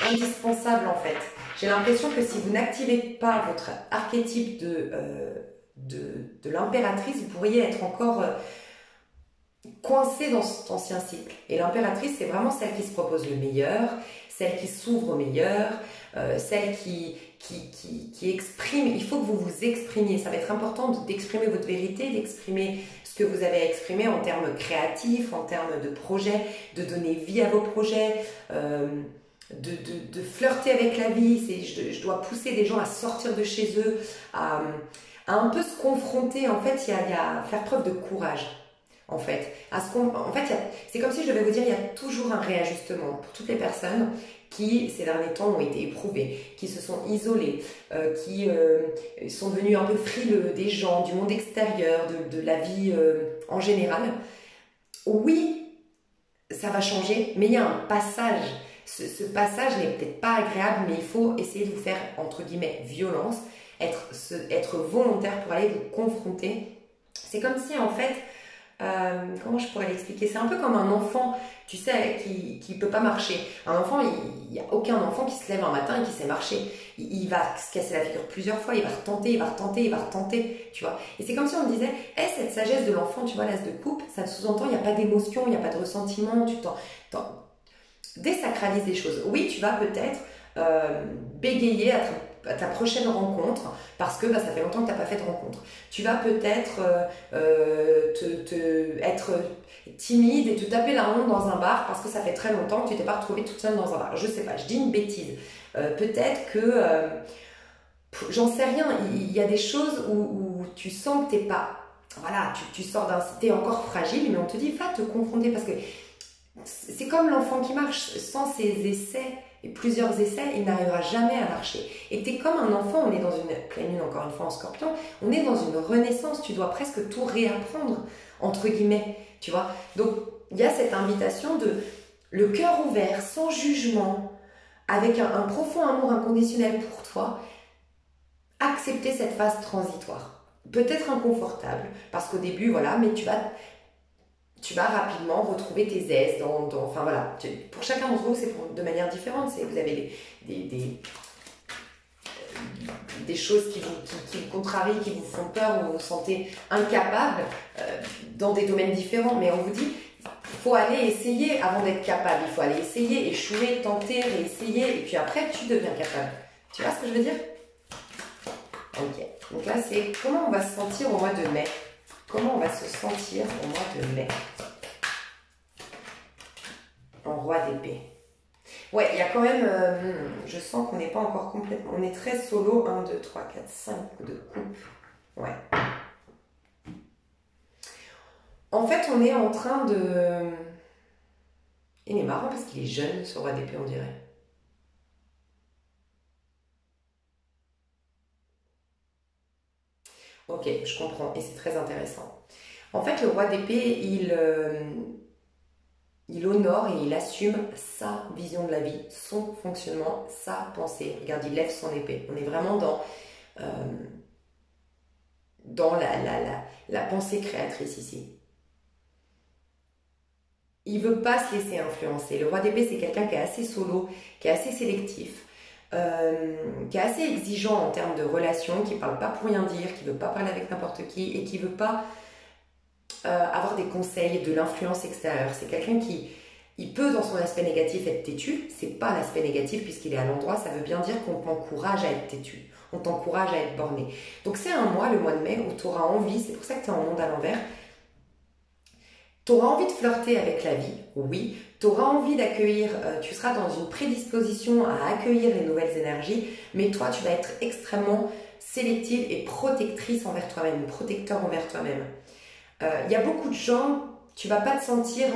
[SPEAKER 1] indispensable en fait. J'ai l'impression que si vous n'activez pas votre archétype de l'impératrice, vous pourriez être encore coincé dans cet ancien cycle. Et l'impératrice, c'est vraiment celle qui se propose le meilleur, celle qui s'ouvre au meilleur, celle qui exprime. Il faut que vous vous exprimiez. Ça va être important d'exprimer votre vérité, d'exprimer ce que vous avez à exprimer en termes créatifs, en termes de projets, de donner vie à vos projets, de flirter avec la vie. Je dois pousser des gens à sortir de chez eux, à un peu se confronter. En fait, il y a faire preuve de courage. En fait, c'est comme si je devais vous dire, il y a toujours un réajustement pour toutes les personnes qui, ces derniers temps, ont été éprouvées, qui se sont isolées, qui sont devenues un peu frileux des gens, du monde extérieur, de la vie en général. Oui, ça va changer, mais il y a un passage. Ce passage n'est peut-être pas agréable, mais il faut essayer de vous faire, entre guillemets, violence, être volontaire pour aller vous confronter. C'est comme si, en fait, comment je pourrais l'expliquer? C'est un peu comme un enfant, tu sais, qui peut pas marcher. Un enfant, il n'y a aucun enfant qui se lève un matin et qui sait marcher. Il va se casser la figure plusieurs fois, il va retenter, il va retenter, il va retenter, tu vois. Et c'est comme si on me disait, cette sagesse de l'enfant, tu vois, l'as de coupe, ça sous-entend, il n'y a pas d'émotion, il n'y a pas de ressentiment, désacralise les choses. Oui, tu vas peut-être bégayer à ta prochaine rencontre parce que ça fait longtemps que tu n'as pas fait de rencontre. Tu vas peut-être être timide et te taper la honte dans un bar parce que ça fait très longtemps que tu t'es pas retrouvée toute seule dans un bar. Je sais pas, je dis une bêtise. Peut-être que j'en sais rien, il y a des choses où tu sens que t'es pas, voilà, tu sors t'es encore fragile, mais on te dit va te confronter parce que c'est comme l'enfant qui marche, sans ses essais et plusieurs essais, il n'arrivera jamais à marcher. Et tu es comme un enfant, on est dans une pleine lune, encore une fois en scorpion, on est dans une renaissance, tu dois presque tout réapprendre, entre guillemets, tu vois. Donc, il y a cette invitation de le cœur ouvert, sans jugement, avec un profond amour inconditionnel pour toi, accepter cette phase transitoire. Peut-être inconfortable, parce qu'au début, voilà, mais tu vas rapidement retrouver tes aises enfin voilà, pour chacun d'entre vous c'est de manière différente. Vous avez des choses qui vous contrarient, qui vous font peur, où vous vous sentez incapable dans des domaines différents, mais on vous dit il faut aller essayer avant d'être capable, il faut aller essayer, échouer, tenter, réessayer, et puis après tu deviens capable. Tu vois ce que je veux dire? Ok, donc là c'est comment on va se sentir au mois de mai. Comment on va se sentir au mois de mai en roi d'épée? Ouais, il y a quand même... je sens qu'on n'est pas encore complètement... On est très solo. 1, 2, 3, 4, 5 de coupe. Ouais. En fait, on est en train de... Il est marrant parce qu'il est jeune, ce roi d'épée, on dirait. Ok, je comprends. Et c'est très intéressant. En fait, le roi d'épée, il honore et il assume sa vision de la vie, son fonctionnement, sa pensée. Regarde, il lève son épée. On est vraiment dans dans la pensée créatrice ici. Il veut pas se laisser influencer. Le roi d'épée, c'est quelqu'un qui est assez solo, qui est assez sélectif, qui est assez exigeant en termes de relations, qui parle pas pour rien dire, qui veut pas parler avec n'importe qui et qui veut pas avoir des conseils, de l'influence extérieure. C'est quelqu'un qui, il peut dans son aspect négatif être têtu, c'est pas l'aspect négatif puisqu'il est à l'endroit, ça veut bien dire qu'on t'encourage à être têtu, on t'encourage à être borné. Donc c'est un mois, le mois de mai, où tu auras envie, c'est pour ça que tu es en monde à l'envers, tu auras envie de flirter avec la vie, oui, tu auras envie d'accueillir, tu seras dans une prédisposition à accueillir les nouvelles énergies, mais toi tu vas être extrêmement sélective et protectrice envers toi-même, protecteur envers toi-même. Il y a beaucoup de gens, tu vas pas te sentir...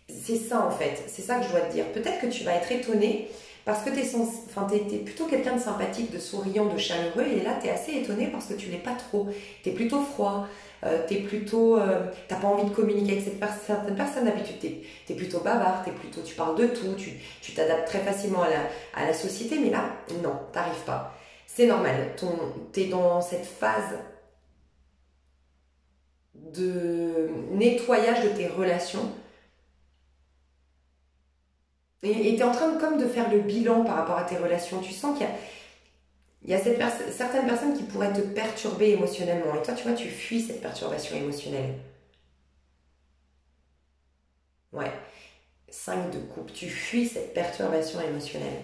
[SPEAKER 1] c'est ça en fait, c'est ça que je dois te dire. Peut-être que tu vas être étonné parce que tu es, plutôt quelqu'un de sympathique, de souriant, de chaleureux et là tu es assez étonné parce que tu l'es pas trop. Tu es plutôt froid, t'as pas envie de communiquer avec certaines personnes d'habitude, tu es plutôt bavard, tu parles de tout, tu t'adaptes très facilement à la société, mais là, non, t'arrives pas. C'est normal, tu es dans cette phase de nettoyage de tes relations et tu es en train comme de faire le bilan par rapport à tes relations. Tu sens qu'il y a certaines personnes qui pourraient te perturber émotionnellement et toi tu vois tu fuis cette perturbation émotionnelle. Ouais, 5 de coupe, tu fuis cette perturbation émotionnelle.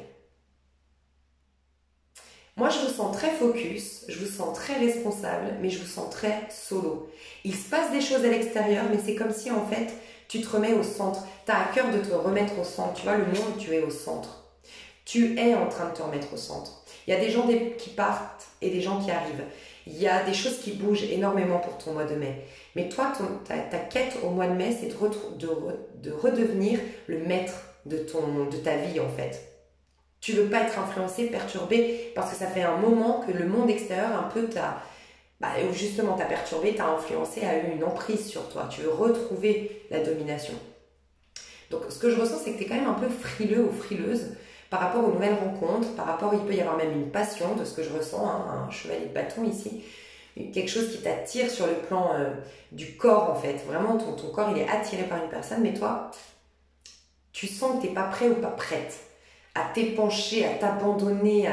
[SPEAKER 1] Moi, je vous sens très focus, je vous sens très responsable, mais je vous sens très solo. Il se passe des choses à l'extérieur, mais c'est comme si, en fait, tu te remets au centre. Tu as à cœur de te remettre au centre. Tu vois, le monde, tu es au centre. Tu es en train de te remettre au centre. Il y a des gens qui partent et des gens qui arrivent. Il y a des choses qui bougent énormément pour ton mois de mai. Mais toi, ta quête au mois de mai, c'est de redevenir le maître de ta vie, en fait. Tu ne veux pas être influencé, perturbé, parce que ça fait un moment que le monde extérieur un peu justement t'a perturbé, t'a influencé, a eu une emprise sur toi. Tu veux retrouver la domination. Donc ce que je ressens, c'est que tu es quand même un peu frileux ou frileuse par rapport aux nouvelles rencontres, il peut y avoir même une passion de ce que je ressens, hein, un chevalier de bâton ici, quelque chose qui t'attire sur le plan du corps en fait. Vraiment, ton corps il est attiré par une personne, mais toi, tu sens que tu n'es pas prêt ou pas prête à t'épancher, à t'abandonner,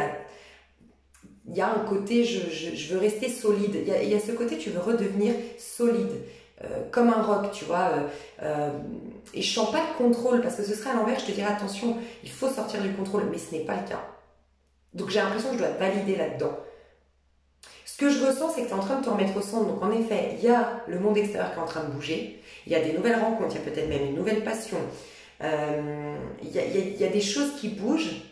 [SPEAKER 1] il y a un côté, je veux rester solide. Il y a ce côté, tu veux redevenir solide, comme un roc, tu vois. Et je sens pas de contrôle, parce que ce serait à l'envers, je te dirais attention, il faut sortir du contrôle, mais ce n'est pas le cas. Donc j'ai l'impression que je dois te valider là-dedans. Ce que je ressens, c'est que tu es en train de te remettre au centre. Donc en effet, il y a le monde extérieur qui est en train de bouger, il y a des nouvelles rencontres, il y a peut-être même une nouvelle passion. Il y a des choses qui bougent,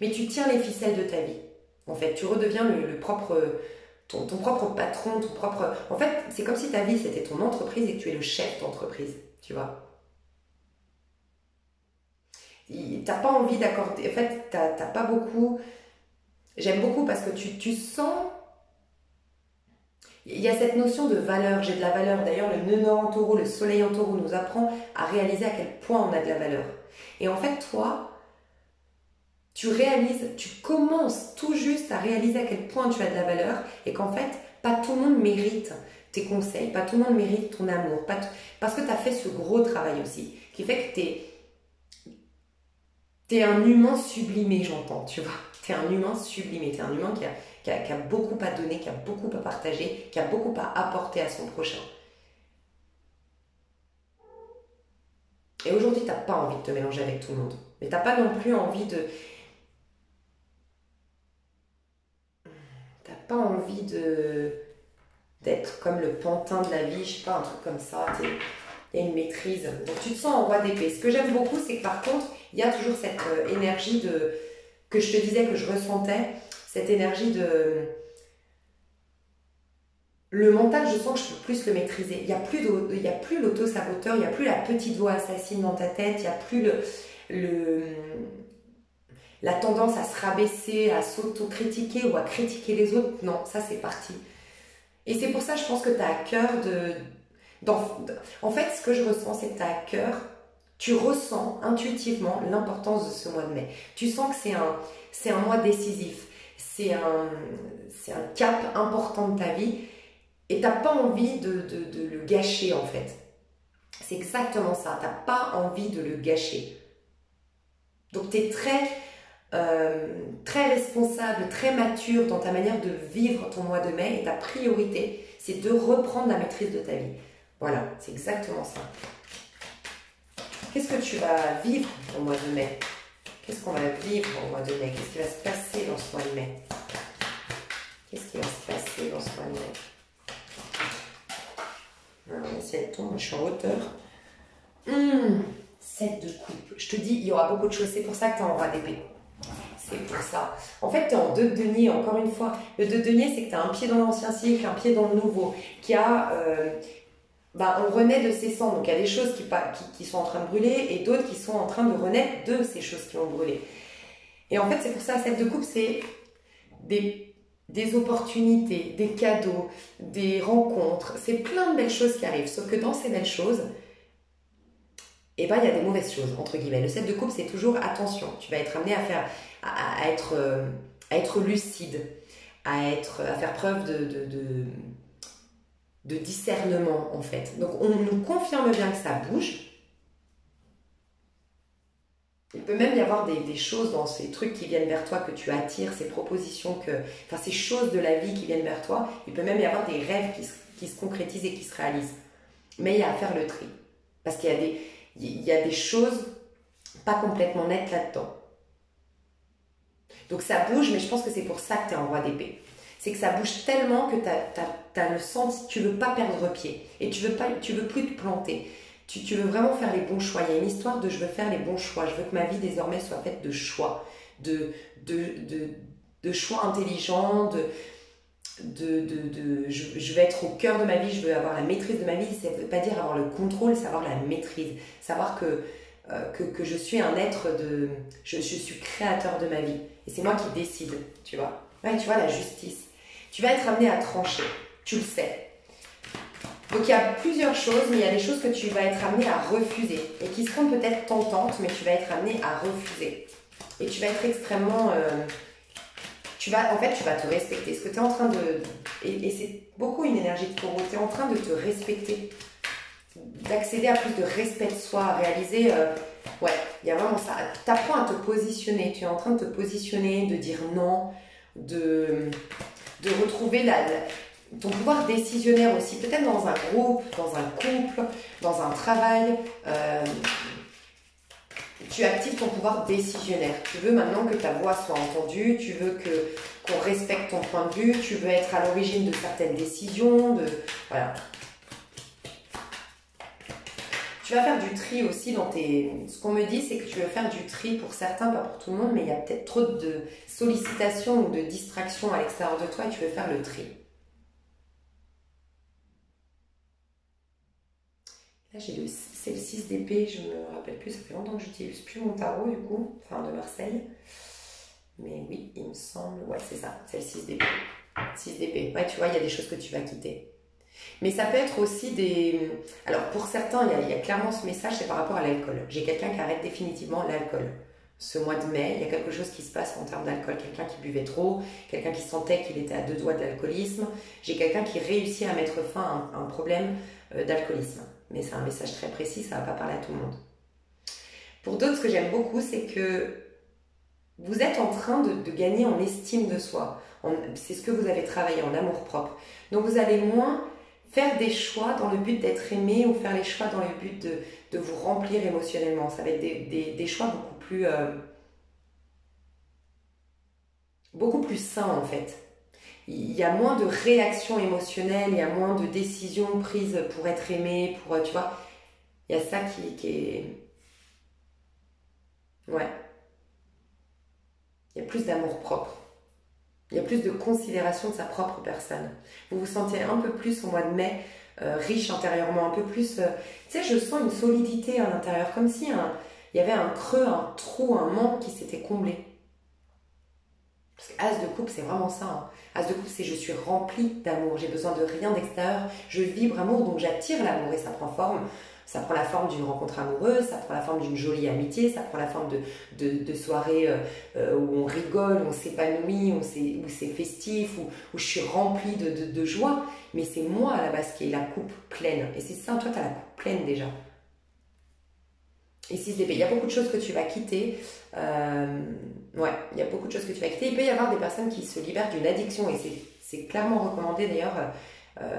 [SPEAKER 1] mais tu tiens les ficelles de ta vie. En fait, tu redeviens ton propre patron, En fait, c'est comme si ta vie, c'était ton entreprise et que tu es le chef d'entreprise, tu vois. T'as pas envie d'accorder... En fait, t'as pas beaucoup... J'aime beaucoup parce que tu sens... Il y a cette notion de valeur, j'ai de la valeur. D'ailleurs, le nœud nord en taureau, le soleil en taureau nous apprend à réaliser à quel point on a de la valeur. Et en fait, toi, tu commences tout juste à réaliser à quel point tu as de la valeur et qu'en fait, pas tout le monde mérite tes conseils, pas tout le monde mérite ton amour, parce que tu as fait ce gros travail aussi, qui fait que tu es un humain sublimé, j'entends, tu vois. Tu es un humain sublimé, tu es un humain qui a beaucoup à donner, qui a beaucoup à partager, qui a beaucoup à apporter à son prochain. Et aujourd'hui, tu n'as pas envie de te mélanger avec tout le monde. Mais tu n'as pas non plus envie de... T'as pas envie d'être comme le pantin de la vie, je sais pas, un truc comme ça. Il y a une maîtrise. Donc tu te sens en roi d'épée. Ce que j'aime beaucoup, c'est que par contre, il y a toujours cette énergie que je te disais, que je ressentais, cette énergie de... Le mental, je sens que je peux plus le maîtriser. Il n'y a plus l'auto-saboteur, il n'y a plus la petite voix assassine dans ta tête, il n'y a plus la tendance à se rabaisser, à s'auto-critiquer ou à critiquer les autres. Non, ça c'est parti. Et c'est pour ça, je pense que tu as à cœur En fait, ce que je ressens, c'est que tu as à cœur, tu ressens intuitivement l'importance de ce mois de mai. Tu sens que c'est un mois décisif. c'est un cap important de ta vie et tu n'as pas envie de le gâcher en fait. C'est exactement ça, tu n'as pas envie de le gâcher. Donc tu es très responsable, très mature dans ta manière de vivre ton mois de mai et ta priorité, c'est de reprendre la maîtrise de ta vie. Voilà, c'est exactement ça. Qu'est-ce que tu vas vivre au mois de mai? Qu'est-ce qu'on va vivre au mois de mai? Qu'est-ce qui va se passer dans ce mois de mai? Qu'est-ce qui va se passer dans ce mois de mai? Alors, si elle tombe, je suis en hauteur. 7 de coupe. Je te dis, il y aura beaucoup de choses. C'est pour ça que tu es en roi d'épée. C'est pour ça. En fait, tu es en 2 de denier, encore une fois. Le 2 de denier, c'est que tu as un pied dans l'ancien cycle, un pied dans le nouveau, qui a... on renaît de ses cendres. Donc, il y a des choses qui sont en train de brûler et d'autres qui sont en train de renaître de ces choses qui ont brûlé. Et en fait, c'est pour ça, 7 de coupe, c'est des opportunités, des cadeaux, des rencontres. C'est plein de belles choses qui arrivent. Sauf que dans ces belles choses, il y a des mauvaises choses, entre guillemets. Le 7 de coupe, c'est toujours attention. Tu vas être amené à être lucide, à faire preuve de discernement, en fait. Donc, on nous confirme bien que ça bouge. Il peut même y avoir des choses dans ces trucs qui viennent vers toi, que tu attires, ces propositions, ces choses de la vie qui viennent vers toi. Il peut même y avoir des rêves qui se concrétisent et qui se réalisent. Mais il y a à faire le tri. Parce qu'il y a des choses pas complètement nettes là-dedans. Donc ça bouge, mais je pense que c'est pour ça que tu es en roi d'épée. C'est que ça bouge tellement que tu as le sentiment, tu veux pas perdre pied. Et tu veux plus te planter. Tu veux vraiment faire les bons choix. Il y a une histoire de je veux faire les bons choix. Je veux que ma vie désormais soit faite de choix. De choix intelligents, je veux être au cœur de ma vie, je veux avoir la maîtrise de ma vie. Ça ne veut pas dire avoir le contrôle, c'est avoir la maîtrise. Savoir que je suis un être je suis créateur de ma vie. Et c'est moi qui décide, tu vois. Ouais, tu vois, la justice. Tu vas être amené à trancher, tu le sais. Donc il y a plusieurs choses, mais il y a des choses que tu vas être amené à refuser et qui seront peut-être tentantes, mais tu vas être amené à refuser. Et tu vas être extrêmement... tu vas te respecter. Ce que tu es en train et c'est beaucoup une énergie de taureau. Tu es en train de te respecter, d'accéder à plus de respect de soi, à réaliser... il y a vraiment ça. Tu apprends à te positionner. Tu es en train de te positionner, de dire non, de retrouver ton pouvoir décisionnaire aussi. Peut-être dans un groupe, dans un couple, dans un travail. Tu actives ton pouvoir décisionnaire. Tu veux maintenant que ta voix soit entendue, tu veux qu'on respecte ton point de vue, tu veux être à l'origine de certaines décisions, voilà. Tu vas faire du tri aussi dans Ce qu'on me dit, c'est que tu veux faire du tri pour certains, pas pour tout le monde, mais il y a peut-être trop de sollicitations ou de distractions à l'extérieur de toi et tu veux faire le tri. Là, c'est le 6 d'épée, je ne me rappelle plus, ça fait longtemps que j'utilise plus mon tarot du coup, enfin de Marseille. Mais oui, il me semble, ouais c'est ça, c'est le 6 d'épée. 6 d'épée, ouais tu vois, il y a des choses que tu vas quitter. Mais ça peut être aussi Alors pour certains, il y a clairement ce message, c'est par rapport à l'alcool. J'ai quelqu'un qui arrête définitivement l'alcool. Ce mois de mai, il y a quelque chose qui se passe en termes d'alcool. Quelqu'un qui buvait trop, quelqu'un qui sentait qu'il était à 2 doigts de l'alcoolisme. J'ai quelqu'un qui réussit à mettre fin à un problème d'alcoolisme. Mais c'est un message très précis, ça ne va pas parler à tout le monde. Pour d'autres, ce que j'aime beaucoup, c'est que vous êtes en train de gagner en estime de soi. C'est ce que vous avez travaillé en amour-propre. Donc vous allez moins faire des choix dans le but d'être aimé ou faire les choix dans le but de vous remplir émotionnellement. Ça va être des choix beaucoup plus sains en fait. Il y a moins de réactions émotionnelles, il y a moins de décisions prises pour être aimé, tu vois. Il y a ça qui est... Ouais. Il y a plus d'amour propre. Il y a plus de considération de sa propre personne. Vous vous sentez un peu plus au mois de mai, riche intérieurement, un peu plus... tu sais, je sens une solidité à l'intérieur, comme si il y avait un creux, un trou, un manque qui s'était comblé. Parce que As de coupe, c'est vraiment ça. Hein. As de coupe, c'est je suis remplie d'amour. J'ai besoin de rien d'extérieur. Je vibre amour, donc j'attire l'amour et ça prend forme Ça prend la forme d'une rencontre amoureuse, ça prend la forme d'une jolie amitié, ça prend la forme de soirées où on rigole, où on s'épanouit, où c'est festif, où je suis remplie de joie. Mais c'est moi à la base qui ai la coupe pleine. Et c'est ça, toi tu as la coupe pleine déjà. Et 6 d'épée, il y a beaucoup de choses que tu vas quitter. Ouais, il y a beaucoup de choses que tu vas quitter. Il peut y avoir des personnes qui se libèrent d'une addiction et c'est clairement recommandé d'ailleurs.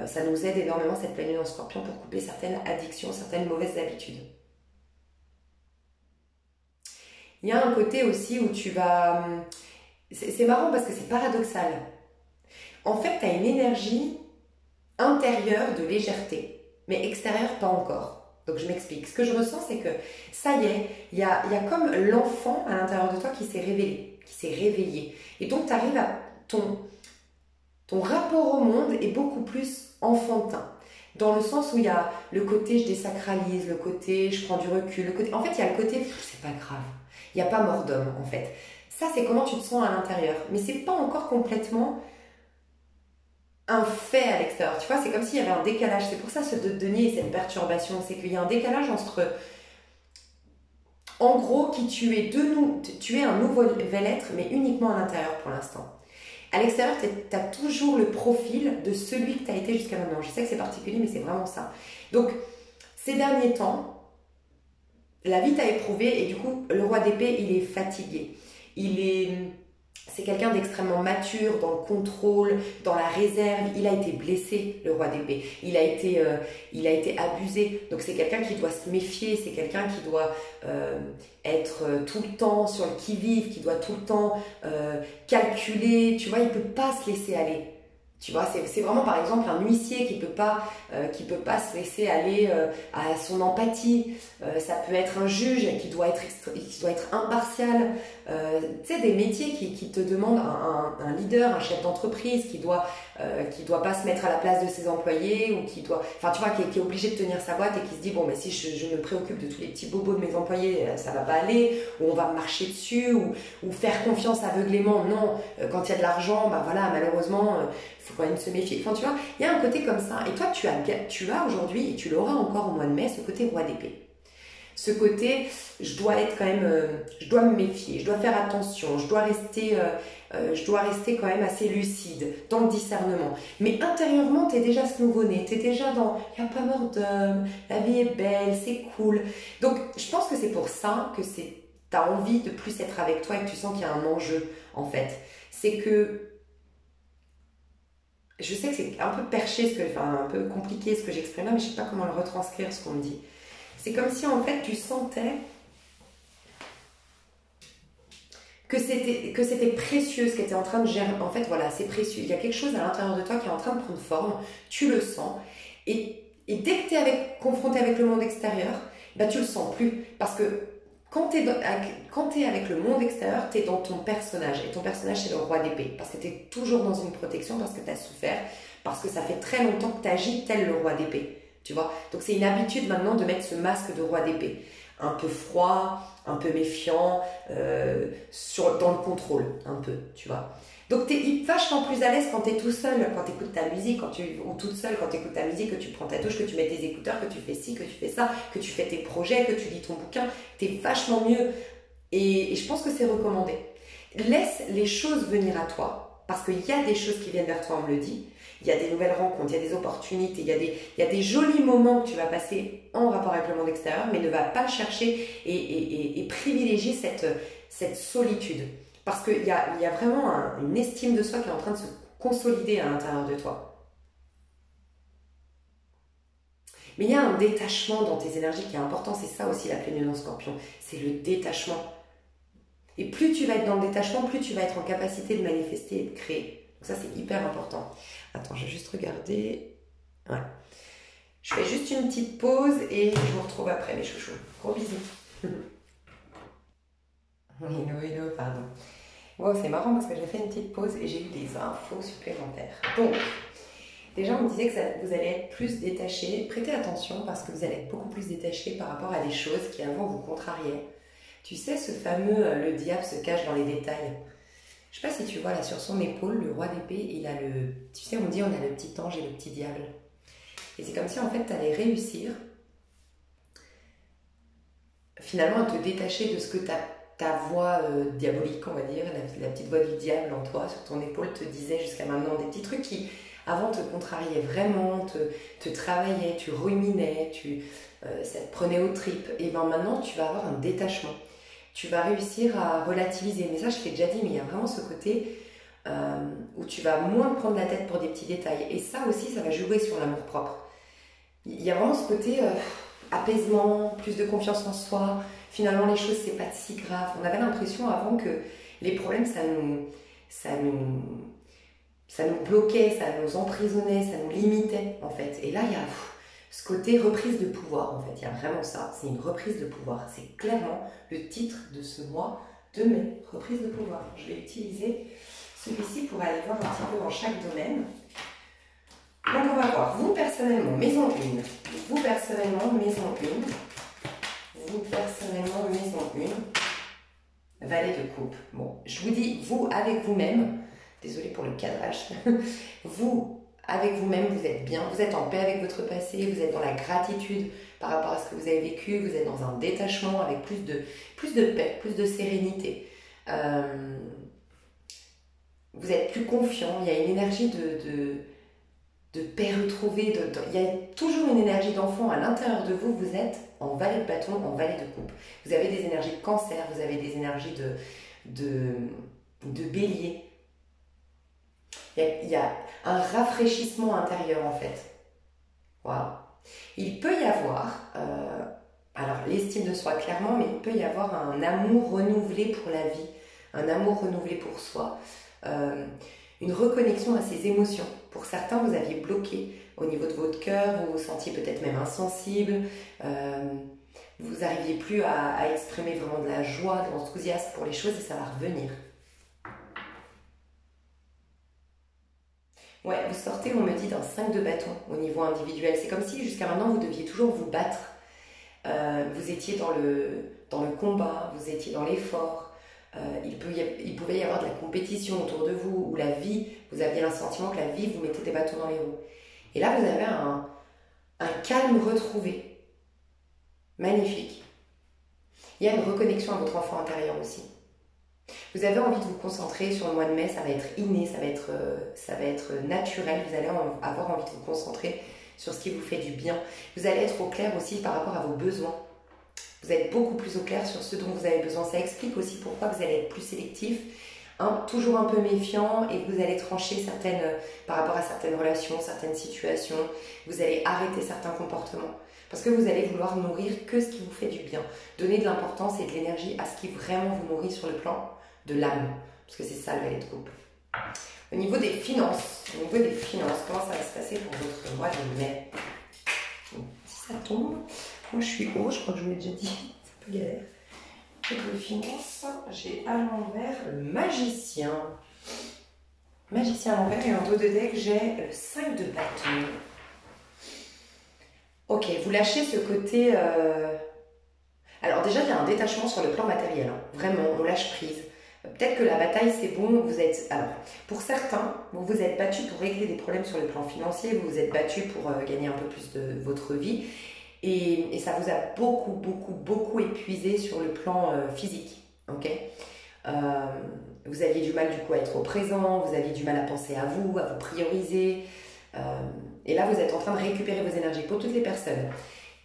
[SPEAKER 1] Ça nous aide énormément cette pleine lune en scorpion pour couper certaines addictions, certaines mauvaises habitudes. Il y a un côté aussi où tu vas... C'est marrant parce que c'est paradoxal. En fait, tu as une énergie intérieure de légèreté, mais extérieure pas encore. Donc je m'explique. Ce que je ressens, c'est que ça y est, il y a comme l'enfant à l'intérieur de toi qui s'est révélé, qui s'est réveillé. Et donc tu arrives à ton rapport au monde est beaucoup plus enfantin. Dans le sens où il y a le côté je désacralise, le côté je prends du recul, le côté... En fait, il y a le côté c'est pas grave. Il n'y a pas mort d'homme en fait. Ça, c'est comment tu te sens à l'intérieur. Mais c'est pas encore complètement un fait à l'extérieur. Tu vois, c'est comme s'il y avait un décalage. C'est pour ça ce denier et cette perturbation. C'est qu'il y a un décalage entre, en gros, qui tu es tu es un nouvel être, mais uniquement à l'intérieur pour l'instant. À l'extérieur, tu as toujours le profil de celui que tu as été jusqu'à maintenant. Je sais que c'est particulier, mais c'est vraiment ça. Donc, ces derniers temps, la vie t'a éprouvé et du coup, le roi d'épée, il est fatigué. C'est quelqu'un d'extrêmement mature dans le contrôle, dans la réserve. Il a été blessé, le roi d'épée. Il a été abusé. Donc c'est quelqu'un qui doit se méfier. C'est quelqu'un qui doit être tout le temps sur le qui-vive, qui doit tout le temps calculer. Tu vois, il ne peut pas se laisser aller. Tu vois, c'est vraiment par exemple un huissier qui peut pas se laisser aller à son empathie. Ça peut être un juge qui doit être impartial. Tu sais, des métiers qui te demandent un leader, un chef d'entreprise qui doit pas se mettre à la place de ses employés ou qui doit, enfin tu vois, qui est obligé de tenir sa boîte et qui se dit bon mais si je me préoccupe de tous les petits bobos de mes employés, ça va pas aller, ou on va me marcher dessus, ou faire confiance aveuglément. Non, quand il y a de l'argent, bah voilà, malheureusement, il faut quand même se méfier. Enfin tu vois, il y a un côté comme ça. Et toi tu as aujourd'hui, et tu l'auras encore au mois de mai, ce côté roi d'épée. Ce côté, je dois être quand même, je dois me méfier, je dois faire attention, je dois rester quand même assez lucide dans le discernement. Mais intérieurement, tu es déjà ce nouveau-né, tu es déjà dans, il n'y a pas mort d'homme, la vie est belle, c'est cool. Donc, je pense que c'est pour ça que tu as envie de plus être avec toi et que tu sens qu'il y a un enjeu, en fait. C'est que, je sais que c'est un peu perché, un peu compliqué ce que j'exprime là, mais je ne sais pas comment le retranscrire, ce qu'on me dit. C'est comme si en fait tu sentais que c'était précieux ce qui était en train de germer. En fait voilà, c'est précieux. Il y a quelque chose à l'intérieur de toi qui est en train de prendre forme, tu le sens. Et dès que tu es confronté avec le monde extérieur, bah, tu le sens plus. Parce que quand tu es avec le monde extérieur, tu es dans ton personnage. Et ton personnage, c'est le roi d'épée. Parce que tu es toujours dans une protection, parce que tu as souffert, parce que ça fait très longtemps que tu agis tel le roi d'épée. Tu vois, donc c'est une habitude maintenant de mettre ce masque de roi d'épée, un peu froid, un peu méfiant, dans le contrôle, un peu, tu vois. Donc tu es vachement plus à l'aise quand tu es tout seul, quand tu écoutes ta musique, ou toute seule quand tu écoutes ta musique, que tu prends ta douche, que tu mets tes écouteurs, que tu fais ci, que tu fais ça, que tu fais tes projets, que tu lis ton bouquin, tu es vachement mieux. Et je pense que c'est recommandé. Laisse les choses venir à toi, parce qu'il y a des choses qui viennent vers toi, on me le dit. Il y a des nouvelles rencontres, il y a des opportunités, il y a des jolis moments que tu vas passer en rapport avec le monde extérieur, mais ne va pas le chercher et privilégier cette solitude. Parce qu'il y a vraiment une estime de soi qui est en train de se consolider à l'intérieur de toi. Mais il y a un détachement dans tes énergies qui est important, c'est ça aussi la pleine lune en scorpion, c'est le détachement. Et plus tu vas être dans le détachement, plus tu vas être en capacité de manifester et de créer. Ça, c'est hyper important. Attends, je vais juste regarder. Ouais. Je fais juste une petite pause et je vous retrouve après, mes chouchous. Gros bisous. Hello, pardon. Bon, c'est marrant parce que j'ai fait une petite pause et j'ai eu des infos supplémentaires. Donc, déjà, on me disait que vous allez être plus détaché. Prêtez attention parce que vous allez être beaucoup plus détaché par rapport à des choses qui avant vous contrariaient. Tu sais, ce fameux « le diable se cache dans les détails ». Je sais pas si tu vois là sur son épaule, le roi d'épée, il a tu sais, on dit on a le petit ange et le petit diable. Et c'est comme si en fait tu allais réussir finalement à te détacher de ce que ta voix diabolique, on va dire, la petite voix du diable en toi, sur ton épaule, te disait jusqu'à maintenant, des petits trucs qui avant te contrariaient vraiment, te travaillaient, tu ruminais, ça te prenait aux tripes. Et bien maintenant, tu vas avoir un détachement. Tu vas réussir à relativiser. Mais ça, je t'ai déjà dit, mais il y a vraiment ce côté où tu vas moins prendre la tête pour des petits détails. Et ça aussi, ça va jouer sur l'amour-propre. Il y a vraiment ce côté apaisement, plus de confiance en soi. Finalement, les choses, c'est pas si grave. On avait l'impression avant que les problèmes, ça nous bloquait, ça nous emprisonnait, ça nous limitait, en fait. Et là, il y a ce côté reprise de pouvoir, en fait. Il y a vraiment ça. C'est une reprise de pouvoir. C'est clairement le titre de ce mois de mai. Reprise de pouvoir. Je vais utiliser celui-ci pour aller voir un petit peu dans chaque domaine. Donc, on va voir, vous personnellement, maison 1. Vous personnellement, maison 1. Vous personnellement, maison 1. Valet de coupe. Bon, je vous dis, vous avec vous-même, désolée pour le cadrage, vous avec vous-même, vous êtes bien, vous êtes en paix avec votre passé, vous êtes dans la gratitude par rapport à ce que vous avez vécu, vous êtes dans un détachement avec plus de paix, plus de sérénité. Vous êtes plus confiant, il y a une énergie de paix retrouvée, il y a toujours une énergie d'enfant à l'intérieur de vous, vous êtes en valet de bâton, en valet de coupe. Vous avez des énergies de cancer, vous avez des énergies de bélier. Il y a un rafraîchissement intérieur en fait. Waouh. Il peut y avoir, alors l'estime de soi clairement, mais il peut y avoir un amour renouvelé pour la vie, un amour renouvelé pour soi, une reconnexion à ses émotions. Pour certains, vous aviez bloqué au niveau de votre cœur, vous vous sentiez peut-être même insensible, vous n'arriviez plus à exprimer vraiment de la joie, de l'enthousiasme pour les choses et ça va revenir. Ouais, vous sortez, on me dit, d'un 5 de bâton au niveau individuel. C'est comme si jusqu'à maintenant, vous deviez toujours vous battre. Vous étiez dans le combat, vous étiez dans l'effort. Il pouvait y avoir de la compétition autour de vous, ou la vie, vous aviez le sentiment que la vie vous mettait des bâtons dans les roues. Et là, vous avez un calme retrouvé. Magnifique. Il y a une reconnexion à votre enfant intérieur aussi. Vous avez envie de vous concentrer sur le mois de mai, ça va être inné, ça va être naturel, vous allez avoir envie de vous concentrer sur ce qui vous fait du bien. Vous allez être au clair aussi par rapport à vos besoins. Vous êtes beaucoup plus au clair sur ce dont vous avez besoin. Ça explique aussi pourquoi vous allez être plus sélectif, toujours un peu méfiant et vous allez trancher par rapport à certaines relations, certaines situations. Vous allez arrêter certains comportements. Parce que vous allez vouloir nourrir que ce qui vous fait du bien. Donner de l'importance et de l'énergie à ce qui vraiment vous nourrit sur le plan de l'âme. Parce que c'est ça le valet de coupe. Au niveau des finances, comment ça va se passer pour votre mois de mai? Si ça tombe, moi je suis haut, je crois que je vous l'ai déjà dit, c'est un peu galère. Pour les finances, j'ai à l'envers le magicien. Magicien à l'envers et en dos de deck, j'ai le 5 de bâton. Ok, vous lâchez ce côté... Alors déjà, il y a un détachement sur le plan matériel. Hein. Vraiment, on lâche prise. Peut-être que la bataille, c'est bon. Alors, pour certains, vous vous êtes battus pour régler des problèmes sur le plan financier. Vous vous êtes battus pour gagner un peu plus de votre vie. Et ça vous a beaucoup épuisé sur le plan physique. Ok. Vous aviez du mal du coup à être au présent. Vous aviez du mal à penser à vous prioriser. Et là, vous êtes en train de récupérer vos énergies. Pour toutes les personnes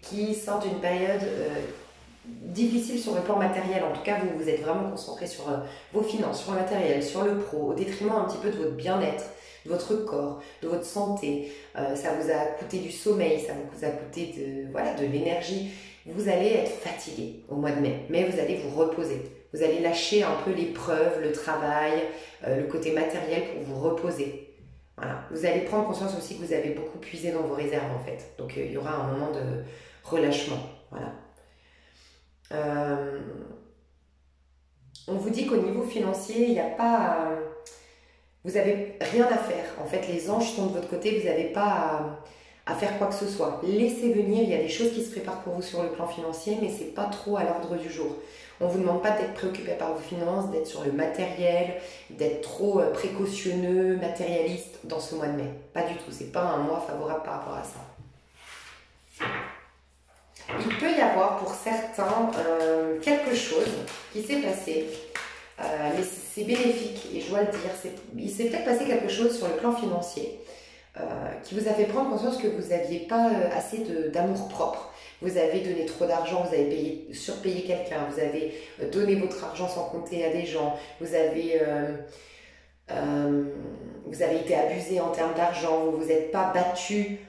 [SPEAKER 1] qui sortent d'une période difficile sur le plan matériel, en tout cas, vous êtes vraiment concentré sur vos finances, sur le matériel, sur le pro, au détriment un petit peu de votre bien-être, de votre corps, de votre santé. Ça vous a coûté du sommeil, ça vous a coûté de l'énergie. Vous allez être fatigué au mois de mai, mais vous allez vous reposer. Vous allez lâcher un peu l'épreuve, le travail, le côté matériel pour vous reposer. Voilà. Vous allez prendre conscience aussi que vous avez beaucoup puisé dans vos réserves en fait. Donc il y aura un moment de relâchement. Voilà. On vous dit qu'au niveau financier, il n'y a pas... vous n'avez rien à faire. En fait, les anges sont de votre côté, vous n'avez pas à faire quoi que ce soit. Laissez venir, il y a des choses qui se préparent pour vous sur le plan financier, mais ce n'est pas trop à l'ordre du jour. On ne vous demande pas d'être préoccupé par vos finances, d'être sur le matériel, d'être trop précautionneux, matérialiste dans ce mois de mai. Pas du tout, ce n'est pas un mois favorable par rapport à ça. il peut y avoir pour certains quelque chose qui s'est passé, mais c'est bénéfique et je dois le dire, il s'est peut-être passé quelque chose sur le plan financier qui vous a fait prendre conscience que vous n'aviez pas assez d'amour propre. Vous avez donné trop d'argent, vous avez surpayé quelqu'un, vous avez donné votre argent sans compter à des gens, vous avez été abusé en termes d'argent, vous ne vous êtes pas battu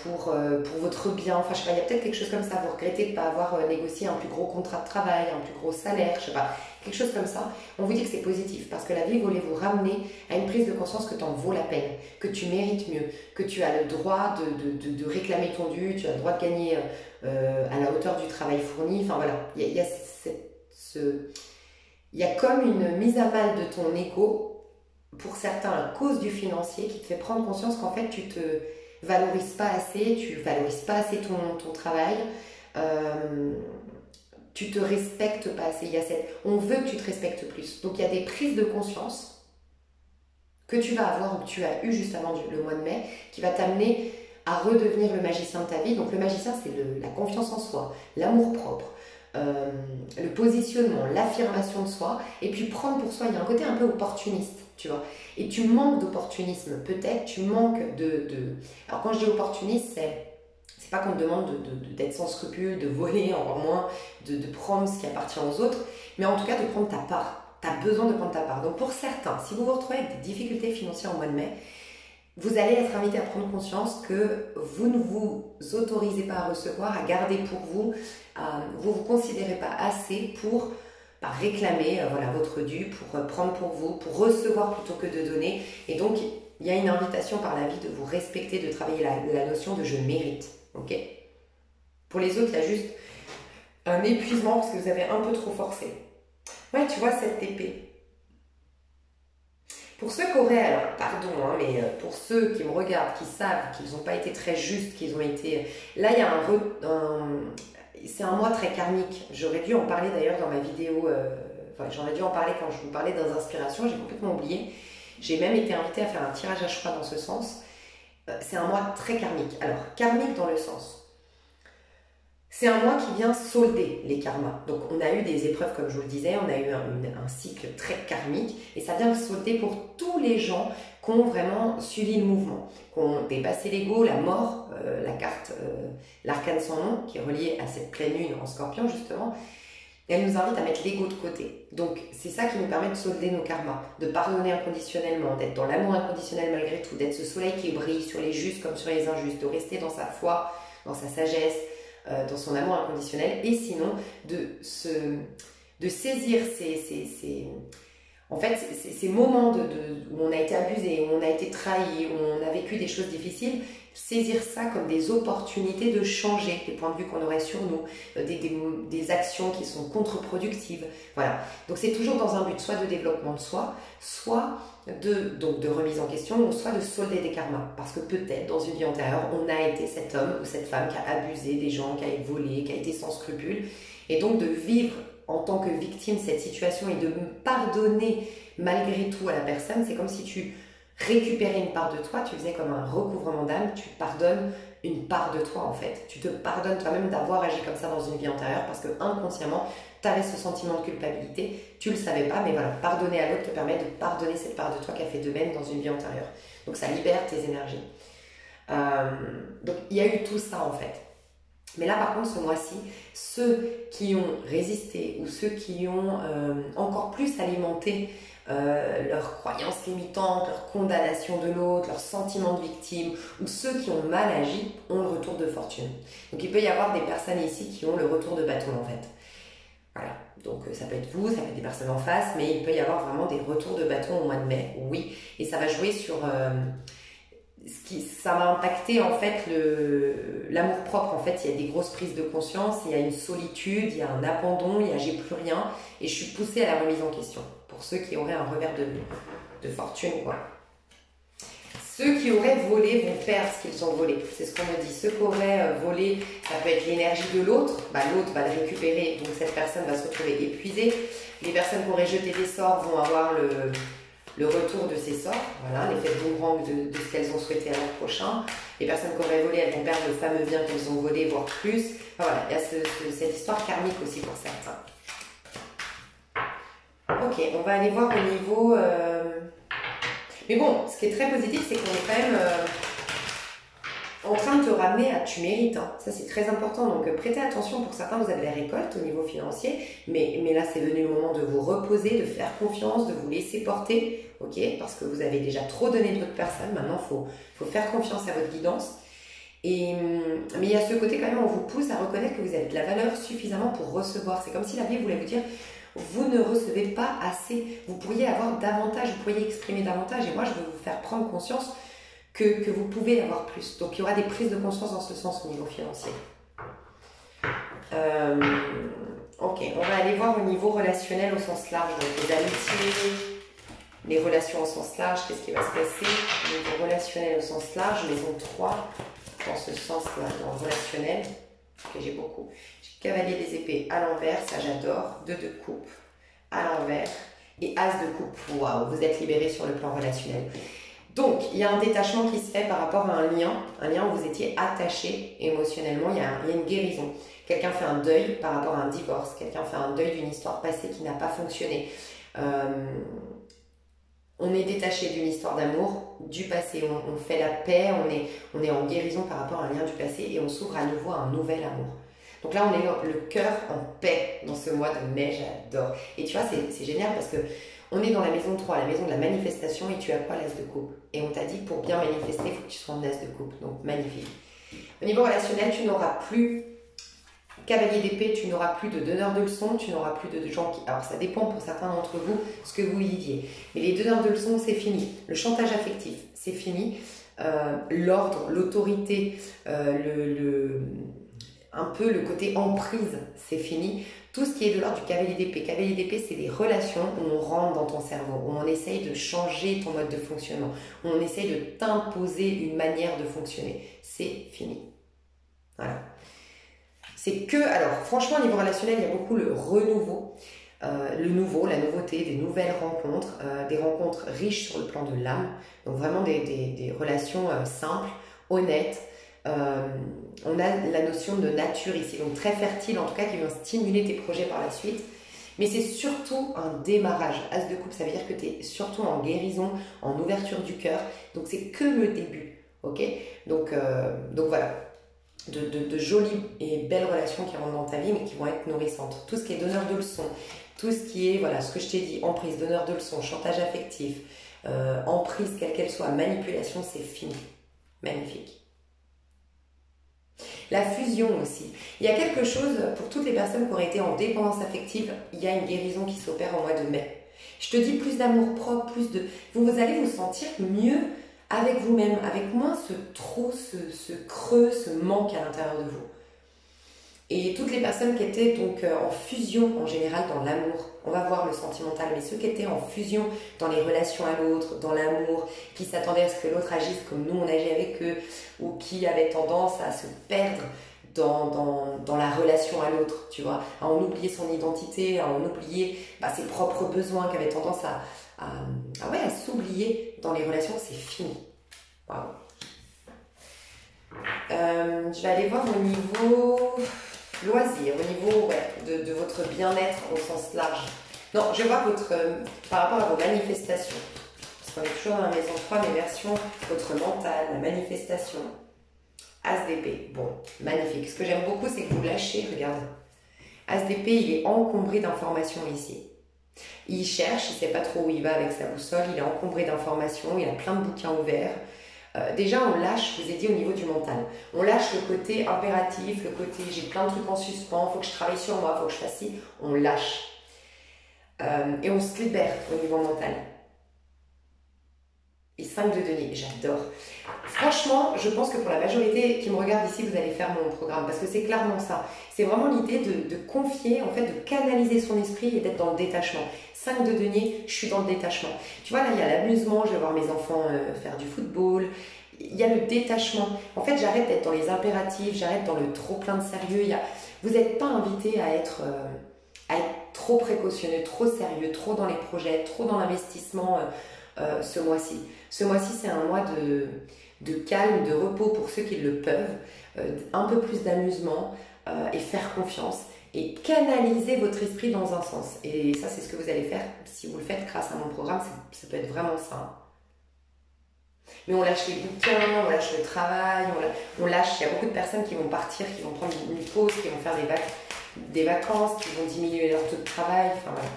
[SPEAKER 1] pour votre bien, enfin je sais pas, il y a peut-être quelque chose comme ça, vous regrettez de ne pas avoir négocié un plus gros contrat de travail, un plus gros salaire, je sais pas, quelque chose comme ça. On vous dit que c'est positif parce que la vie voulait vous ramener à une prise de conscience que tu en vaux la peine, que tu mérites mieux, que tu as le droit de réclamer ton dû, tu as le droit de gagner à la hauteur du travail fourni, enfin voilà, il y a comme une mise à mal de ton ego pour certains à cause du financier qui te fait prendre conscience qu'en fait tu te valorises pas assez, tu valorises pas assez ton travail, tu te respectes pas assez. On veut que tu te respectes plus. Donc il y a des prises de conscience que tu vas avoir ou que tu as eu juste avant le mois de mai qui va t'amener à redevenir le magicien de ta vie. Donc le magicien, c'est la confiance en soi, l'amour propre, le positionnement, l'affirmation de soi, et puis prendre pour soi. Il y a un côté un peu opportuniste, tu vois. Et tu manques d'opportunisme, peut-être, tu manques Alors quand je dis opportuniste, c'est pas qu'on te demande d'être sans scrupule, de voler, encore moins de prendre ce qui appartient aux autres, mais en tout cas de prendre ta part. Tu as besoin de prendre ta part. Donc pour certains, si vous vous retrouvez avec des difficultés financières au mois de mai, vous allez être invité à prendre conscience que vous ne vous autorisez pas à recevoir, à garder pour vous, vous ne vous considérez pas assez pour réclamer voilà, votre dû, pour prendre pour vous, pour recevoir plutôt que de donner. Et donc, il y a une invitation par la vie de vous respecter, de travailler la notion de je mérite. Okay. Pour les autres, il y a juste un épuisement parce que vous avez un peu trop forcé. Ouais, tu vois cette épée. Pour ceux qui auraient, alors pardon, hein, mais pour ceux qui me regardent, qui savent qu'ils n'ont pas été très justes, qu'ils ont été... Là, il y a c'est un mois très karmique. J'aurais dû en parler d'ailleurs dans ma vidéo, j'aurais dû en parler quand je vous parlais des inspirations, j'ai complètement oublié. J'ai même été invitée à faire un tirage à choix dans ce sens. C'est un mois très karmique. Alors, karmique dans le sens... C'est un mois qui vient solder les karmas. Donc on a eu des épreuves, comme je vous le disais, on a eu un cycle très karmique et ça vient solder pour tous les gens qui ont vraiment suivi le mouvement, qui ont dépassé l'ego, la mort, la carte, l'arcane sans nom, qui est reliée à cette pleine lune en scorpion justement. Elle nous invite à mettre l'ego de côté. Donc c'est ça qui nous permet de solder nos karmas, de pardonner inconditionnellement, d'être dans l'amour inconditionnel malgré tout, d'être ce soleil qui brille sur les justes comme sur les injustes, de rester dans sa foi, dans sa sagesse, dans son amour inconditionnel, et sinon de saisir ces moments où on a été abusé, où on a été trahi, où on a vécu des choses difficiles, saisir ça comme des opportunités de changer les points de vue qu'on aurait sur nous, des actions qui sont contre-productives. Voilà. Donc c'est toujours dans un but soit de développement de soi, soit de remise en question, soit de solder des karmas. Parce que peut-être dans une vie antérieure, on a été cet homme ou cette femme qui a abusé des gens, qui a volé, qui a été sans scrupules. Et donc de vivre en tant que victime cette situation et de pardonner malgré tout à la personne, c'est comme si tu récupérais une part de toi, tu faisais comme un recouvrement d'âme, tu pardonnes une part de toi en fait. Tu te pardonnes toi-même d'avoir agi comme ça dans une vie antérieure parce que inconsciemment, tu avais ce sentiment de culpabilité, tu le savais pas, mais voilà, pardonner à l'autre te permet de pardonner cette part de toi qui a fait de même dans une vie antérieure. Donc ça libère tes énergies. Donc il y a eu tout ça en fait. Mais là par contre ce mois-ci, ceux qui ont résisté ou ceux qui ont encore plus alimenté leurs croyances limitantes, leur condamnation de l'autre, leur sentiment de victime, ou ceux qui ont mal agi ont le retour de fortune. Donc il peut y avoir des personnes ici qui ont le retour de bâton en fait. Voilà, donc ça peut être vous, ça peut être des personnes en face, mais il peut y avoir vraiment des retours de bâton au mois de mai, oui. Et ça va jouer sur... ça va impacter en fait l'amour propre. En fait, il y a des grosses prises de conscience, il y a une solitude, il y a un abandon, il y a j'ai plus rien, et je suis poussée à la remise en question. Pour ceux qui auraient un revers de fortune, quoi. Ceux qui auraient volé vont perdre ce qu'ils ont volé. C'est ce qu'on me dit. Ceux qui auraient volé, ça peut être l'énergie de l'autre. L'autre va le récupérer, donc cette personne va se retrouver épuisée. Les personnes qui auraient jeté des sorts vont avoir le retour de ces sorts, voilà, l'effet boomerang de ce qu'elles ont souhaité à l'an prochain. Les personnes qui auraient volé, elles vont perdre le fameux bien qu'elles ont volé, voire plus. Enfin, voilà, il y a cette histoire karmique aussi pour certains. Ok, on va aller voir au niveau... Mais bon, ce qui est très positif, c'est qu'on est quand même en train de te ramener à tu mérites. Hein. Ça, c'est très important. Donc, prêtez attention. Pour certains, vous avez la récolte au niveau financier. Mais là, c'est venu le moment de vous reposer, de faire confiance, de vous laisser porter. Ok, parce que vous avez déjà trop donné de votre personne. Maintenant, il faut faire confiance à votre guidance. Mais il y a ce côté quand même, on vous pousse à reconnaître que vous avez de la valeur suffisamment pour recevoir. C'est comme si la vie voulait vous dire, vous ne recevez pas assez. Vous pourriez avoir davantage, vous pourriez exprimer davantage. Et moi, je veux vous faire prendre conscience que vous pouvez avoir plus. Donc, il y aura des prises de conscience dans ce sens au niveau financier. Ok, on va aller voir au niveau relationnel au sens large. Donc, les amitiés, les relations au sens large, qu'est-ce qui va se passer? Au niveau relationnel au sens large, maison 3, dans ce sens-là, dans le relationnel, que j'ai beaucoup. J'ai cavalier des épées à l'envers, ça j'adore. 2 de coupe à l'envers et as de coupe. Waouh, vous êtes libéré sur le plan relationnel. Donc, il y a un détachement qui se fait par rapport à un lien où vous étiez attaché émotionnellement, il y a une guérison. Quelqu'un fait un deuil par rapport à un divorce, quelqu'un fait un deuil d'une histoire passée qui n'a pas fonctionné. On est détaché d'une histoire d'amour, du passé, on fait la paix, on est en guérison par rapport à un lien du passé et on s'ouvre à nouveau à un nouvel amour. Donc là, on est le cœur en paix dans ce mois de mai, j'adore. Et tu vois, c'est génial parce que on est dans la maison 3, la maison de la manifestation, et tu as quoi, l'as de coupe? Et on t'a dit que pour bien manifester, il faut que tu sois en as de coupe, donc magnifique. Au niveau relationnel, tu n'auras plus cavalier d'épée, tu n'auras plus de donneurs de leçons, tu n'auras plus de gens qui... Alors ça dépend pour certains d'entre vous, ce que vous viviez. Mais les donneurs de leçons, c'est fini. Le chantage affectif, c'est fini. L'ordre, l'autorité, un peu le côté emprise, c'est fini. Tout ce qui est de l'ordre du cavalier d'épée. Cavalier d'épée, c'est des relations où on rentre dans ton cerveau, où on essaye de changer ton mode de fonctionnement, où on essaye de t'imposer une manière de fonctionner. C'est fini. Voilà. C'est que, alors franchement, au niveau relationnel, il y a beaucoup le renouveau, le nouveau, la nouveauté, des nouvelles rencontres, des rencontres riches sur le plan de l'âme, donc vraiment des relations simples, honnêtes. On a la notion de nature ici, donc très fertile, en tout cas qui vient stimuler tes projets par la suite. Mais c'est surtout un démarrage. As de coupe, ça veut dire que tu es surtout en guérison, en ouverture du cœur. Donc c'est que le début, ok? Donc voilà. De jolies et belles relations qui rentrent dans ta vie, mais qui vont être nourrissantes. Tout ce qui est donneur de leçons, tout ce qui est, voilà, ce que je t'ai dit, emprise, donneur de leçons, chantage affectif, emprise, quelle qu'elle soit, manipulation, c'est fini. Magnifique. La fusion aussi. Il y a quelque chose, pour toutes les personnes qui auraient été en dépendance affective, il y a une guérison qui s'opère au mois de mai. Je te dis plus d'amour propre, plus de... Vous allez vous sentir mieux avec vous-même, avec moins ce trou, ce creux, ce manque à l'intérieur de vous. Et toutes les personnes qui étaient donc en fusion en général dans l'amour, on va voir le sentimental, mais ceux qui étaient en fusion dans les relations à l'autre, dans l'amour, qui s'attendaient à ce que l'autre agisse comme nous on agit avec eux, ou qui avaient tendance à se perdre dans la relation à l'autre, tu vois, à en oublier son identité, à en oublier ses propres besoins, qui avaient tendance à s'oublier dans les relations, c'est fini. Waouh. Je vais aller voir au niveau loisir, au niveau de votre bien-être au sens large. Non, je vais voir par rapport à vos manifestations. Parce qu'on est toujours dans la maison 3, mais version votre mental, la manifestation. As d'épée. Bon, magnifique. Ce que j'aime beaucoup, c'est que vous lâchez, regarde. As d'épée, il est encombré d'informations ici. Il cherche, il ne sait pas trop où il va avec sa boussole, il est encombré d'informations, il a plein de bouquins ouverts. Déjà, on lâche, je vous ai dit, au niveau du mental. On lâche le côté impératif, le côté j'ai plein de trucs en suspens, il faut que je travaille sur moi, il faut que je fasse ci. On lâche. Et on se libère au niveau mental. Et 5 de denier, j'adore. Franchement, je pense que pour la majorité qui me regarde ici, vous allez faire mon programme parce que c'est clairement ça. C'est vraiment l'idée de confier, en fait, de canaliser son esprit et d'être dans le détachement. 5 de denier, je suis dans le détachement. Tu vois, là, il y a l'amusement, je vais voir mes enfants faire du football. Il y a le détachement. En fait, j'arrête d'être dans les impératifs, j'arrête dans le trop plein de sérieux. Vous n'êtes pas invité à être trop précautionneux, trop sérieux, trop dans les projets, trop dans l'investissement. ce mois-ci. Ce mois-ci, c'est un mois de calme, de repos pour ceux qui le peuvent, un peu plus d'amusement et faire confiance et canaliser votre esprit dans un sens. Et ça, c'est ce que vous allez faire si vous le faites grâce à mon programme, ça peut être vraiment ça. Mais on lâche les bouquins, on lâche le travail, on lâche, il y a beaucoup de personnes qui vont partir, qui vont prendre une pause, qui vont faire des vacances, qui vont diminuer leur taux de travail, enfin voilà,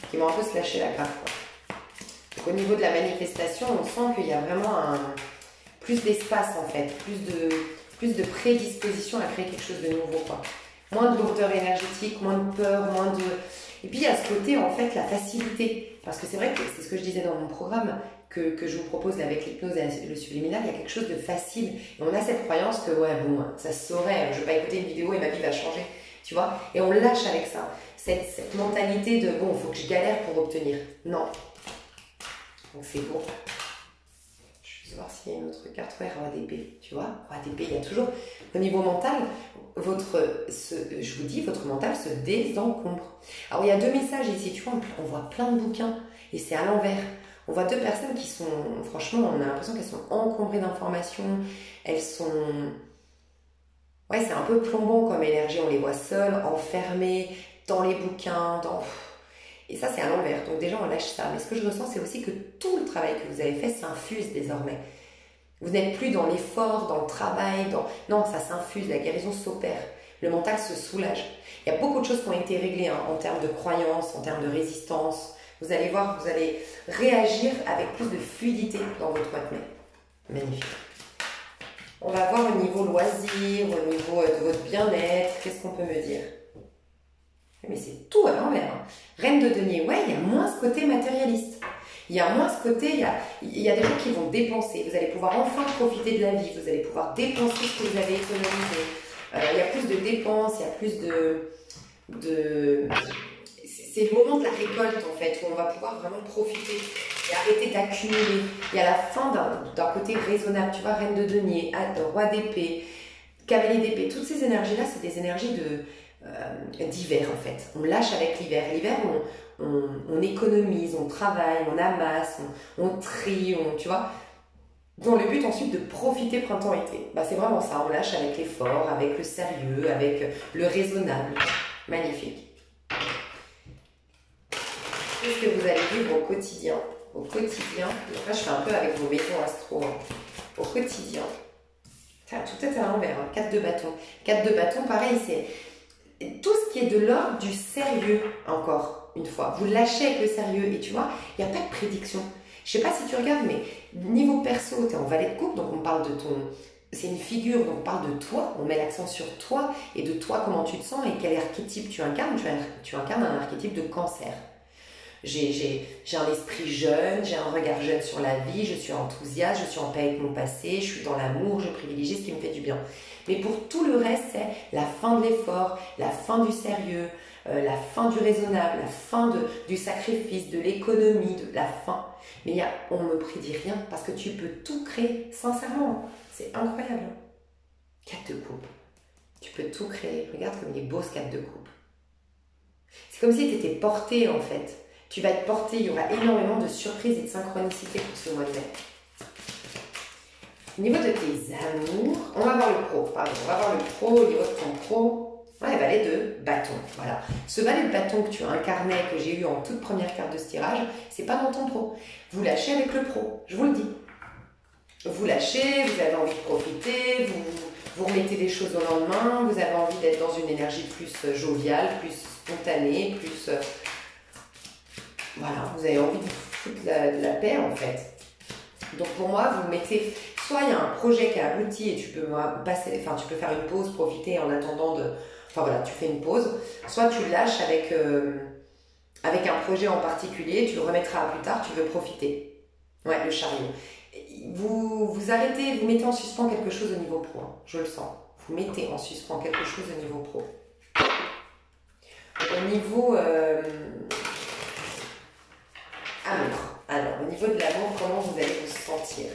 [SPEAKER 1] qui vont un peu se lâcher la grappe, quoi. Donc au niveau de la manifestation, on sent qu'il y a vraiment plus d'espace en fait, plus de prédisposition à créer quelque chose de nouveau, quoi. Moins de lourdeur énergétique, moins de peur, moins de... Et puis il y a ce côté en fait, la facilité, parce que c'est vrai que c'est ce que je disais dans mon programme, que je vous propose avec l'hypnose et le subliminal, il y a quelque chose de facile. Et on a cette croyance que, ouais, bon, ça se saurait, je vais pas écouter une vidéo et ma vie va changer, tu vois. Et on lâche avec ça, cette mentalité de, bon, il faut que je galère pour obtenir. Non. Donc c'est bon. Je vais voir s'il y a une autre carte. Ouais, roi d'épée, tu vois. Roi d'épée, il y a toujours, au niveau mental, je vous dis, votre mental se désencombre. Alors, il y a deux messages ici, tu vois, on voit plein de bouquins et c'est à l'envers. On voit deux personnes qui sont, franchement, on a l'impression qu'elles sont encombrées d'informations. Elles sont... Ouais, c'est un peu plombant comme énergie. On les voit seules, enfermées, dans les bouquins, Et ça, c'est à l'envers. Donc déjà, on lâche ça. Mais ce que je ressens, c'est aussi que tout le travail que vous avez fait s'infuse désormais. Vous n'êtes plus dans l'effort, dans le travail, Non, ça s'infuse, la guérison s'opère. Le mental se soulage. Il y a beaucoup de choses qui ont été réglées en termes de croyances, en termes de résistance. Vous allez voir, vous allez réagir avec plus de fluidité dans votre boîte mail. Magnifique. On va voir au niveau loisir, au niveau de votre bien-être. Qu'est-ce qu'on peut me dire? Mais c'est tout à l'envers. Reine de denier, ouais, il y a moins ce côté matérialiste. Il y a moins ce côté, il y a des gens qui vont dépenser. Vous allez pouvoir enfin profiter de la vie. Vous allez pouvoir dépenser ce que vous avez économisé. Il y a plus de dépenses, il y a plus de c'est le moment de la récolte en fait, où on va pouvoir vraiment profiter et arrêter d'accumuler. Et à la fin d'un côté raisonnable, tu vois, reine de denier, roi d'épée, cavalier d'épée, toutes ces énergies-là, c'est des énergies d'hiver en fait. On lâche avec l'hiver. L'hiver, on économise, on travaille, on amasse, on trie, tu vois. Dans le but ensuite de profiter printemps-été. Bah, c'est vraiment ça, on lâche avec l'effort, avec le sérieux, avec le raisonnable. Magnifique. Qu'est-ce que vous allez vivre au quotidien? Au quotidien, là je fais un peu avec vos maisons astro. Au quotidien, tout est à l'envers, hein. 4 de bâton. 4 de bâton, pareil, c'est tout ce qui est de l'ordre du sérieux, encore une fois. Vous lâchez avec le sérieux et tu vois, il n'y a pas de prédiction. Je ne sais pas si tu regardes, mais niveau perso, tu es en valet de coupe, donc on parle de ton... C'est une figure, donc on parle de toi, on met l'accent sur toi et de toi, comment tu te sens et quel archétype tu incarnes. Tu incarnes un archétype de cancer. J'ai un esprit jeune, j'ai un regard jeune sur la vie, je suis enthousiaste, je suis en paix avec mon passé, je suis dans l'amour, je privilégie ce qui me fait du bien. Mais pour tout le reste, c'est la fin de l'effort, la fin du sérieux, la fin du raisonnable, la fin du sacrifice, de l'économie, de la fin. Mais on ne me prédit rien parce que tu peux tout créer, sincèrement. C'est incroyable. 4 de coupe. Tu peux tout créer. Regarde comme il est beau ce 4 de coupe. C'est comme si tu étais porté en fait. Tu vas être porté, il y aura énormément de surprises et de synchronicité pour ce mois de mai. Au niveau de tes amours, on va voir le pro, pardon, on va voir le pro, au niveau de ton pro. Ouais, valet de bâton, voilà. Ce valet de bâton que tu incarnais, que j'ai eu en toute première carte de ce tirage, c'est pas dans ton pro. Vous lâchez avec le pro, je vous le dis. Vous lâchez, vous avez envie de profiter, vous remettez des choses au lendemain, vous avez envie d'être dans une énergie plus joviale, plus spontanée, plus... Voilà, vous avez envie de foutre de la paix en fait. Donc pour moi, vous mettez... Soit il y a un projet qui a abouti et tu peux faire une pause, profiter en attendant de... Enfin voilà, tu fais une pause. Soit tu lâches avec un projet en particulier, tu le remettras plus tard, tu veux profiter. Ouais, le chariot. Vous arrêtez, vous mettez en suspens quelque chose au niveau pro. Hein, je le sens. Vous mettez en suspens quelque chose au niveau pro. Au niveau... amour. Alors, au niveau de l'amour, comment vous allez vous sentir?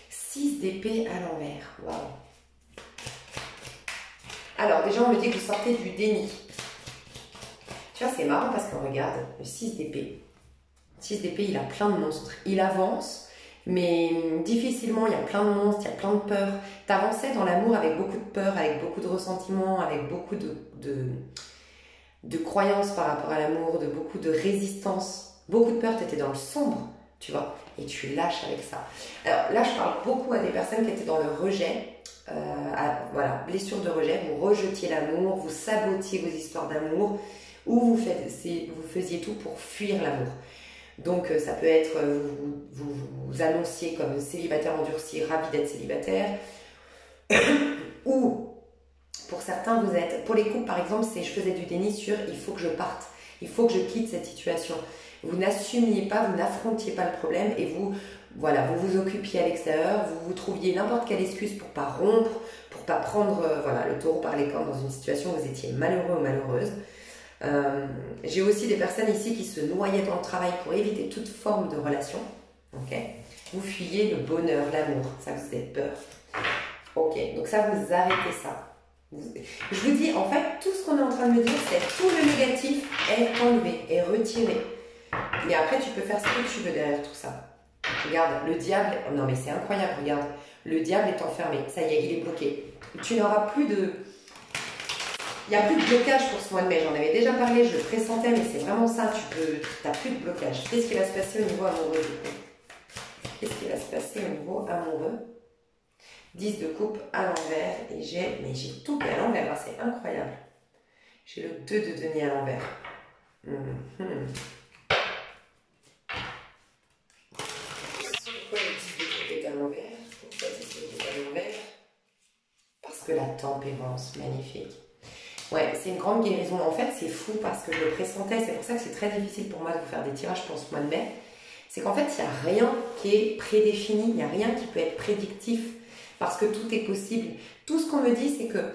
[SPEAKER 1] 6 d'épée à l'envers. Waouh. Alors, déjà, on me dit que vous sortez du déni. Tu vois, c'est marrant parce qu'on regarde le 6 d'épée. 6 d'épée, il a plein de monstres. Il avance, mais difficilement, il y a plein de monstres, il y a plein de peurs. Tu avançais dans l'amour avec beaucoup de peur, avec beaucoup de ressentiment, avec beaucoup de croyances par rapport à l'amour, de beaucoup de résistance. Beaucoup de peur, tu étais dans le sombre, tu vois, et tu lâches avec ça. Alors là, je parle beaucoup à des personnes qui étaient dans le rejet. Voilà, blessure de rejet, vous rejetiez l'amour, vous sabotiez vos histoires d'amour, ou vous faisiez tout pour fuir l'amour. Donc ça peut être, vous annonciez comme célibataire endurci, ravi d'être célibataire, ou pour certains vous êtes, pour les couples par exemple, c'est je faisais du déni sur il faut que je parte, il faut que je quitte cette situation. Vous n'assumiez pas, vous n'affrontiez pas le problème et vous vous occupiez à l'extérieur, vous trouviez n'importe quelle excuse pour pas rompre, pour pas prendre le taureau par les cornes dans une situation où vous étiez malheureux ou malheureuse. J'ai aussi des personnes ici qui se noyaient dans le travail pour éviter toute forme de relation. Okay. Vous fuyez le bonheur, l'amour, ça vous fait peur. Ok, donc ça vous arrêtez ça. Je vous dis, en fait, tout ce qu'on est en train de me dire, c'est tout le négatif est enlevé, est retiré. Et après, tu peux faire ce que tu veux derrière tout ça. Regarde, le diable, non mais c'est incroyable, regarde, le diable est enfermé, ça y est, il est bloqué. Tu n'auras plus de... Il n'y a plus de blocage pour ce mois de mai, j'en avais déjà parlé, je le pressentais, mais c'est vraiment ça, tu n'as plus de blocage. Qu'est-ce qui va se passer au niveau amoureux du coup? Qu'est-ce qui va se passer au niveau amoureux? 10 de coupe à l'envers, et j'ai tout à l'envers, hein, c'est incroyable. J'ai le 2 de denier à l'envers. Pourquoi le 10 de coupe est à l'envers? Pourquoi le 10 de coupe est à l'envers? Parce que la tempérance, magnifique. Ouais, c'est une grande guérison. En fait, c'est fou parce que je le pressentais. C'est pour ça que c'est très difficile pour moi de vous faire des tirages pour ce mois de mai. C'est qu'en fait, il n'y a rien qui est prédéfini. Il n'y a rien qui peut être prédictif parce que tout est possible. Tout ce qu'on me dit, c'est que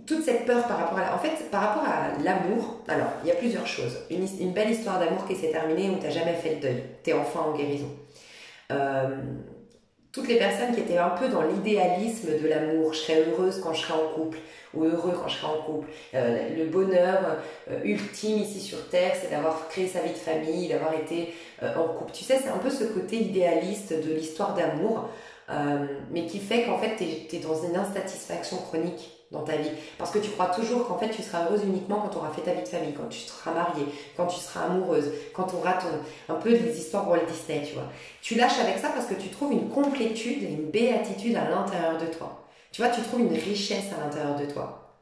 [SPEAKER 1] toute cette peur par rapport à... En fait, par rapport à l'amour, alors, il y a plusieurs choses. Une belle histoire d'amour qui s'est terminée où tu n'as jamais fait le deuil. Tu es enfin en guérison. Toutes les personnes qui étaient un peu dans l'idéalisme de l'amour, je serais heureuse quand je serai en couple, ou heureux quand je serai en couple. Le bonheur ultime ici sur Terre, c'est d'avoir créé sa vie de famille, d'avoir été en couple. Tu sais, c'est un peu ce côté idéaliste de l'histoire d'amour, mais qui fait qu'en fait, tu es dans une insatisfaction chronique dans ta vie. Parce que tu crois toujours qu'en fait, tu seras heureuse uniquement quand tu auras fait ta vie de famille, quand tu seras mariée, quand tu seras amoureuse, quand tu auras un peu des histoires Walt Disney, tu vois. Tu lâches avec ça parce que tu trouves une complétude et une béatitude à l'intérieur de toi. Tu vois, tu trouves une richesse à l'intérieur de toi.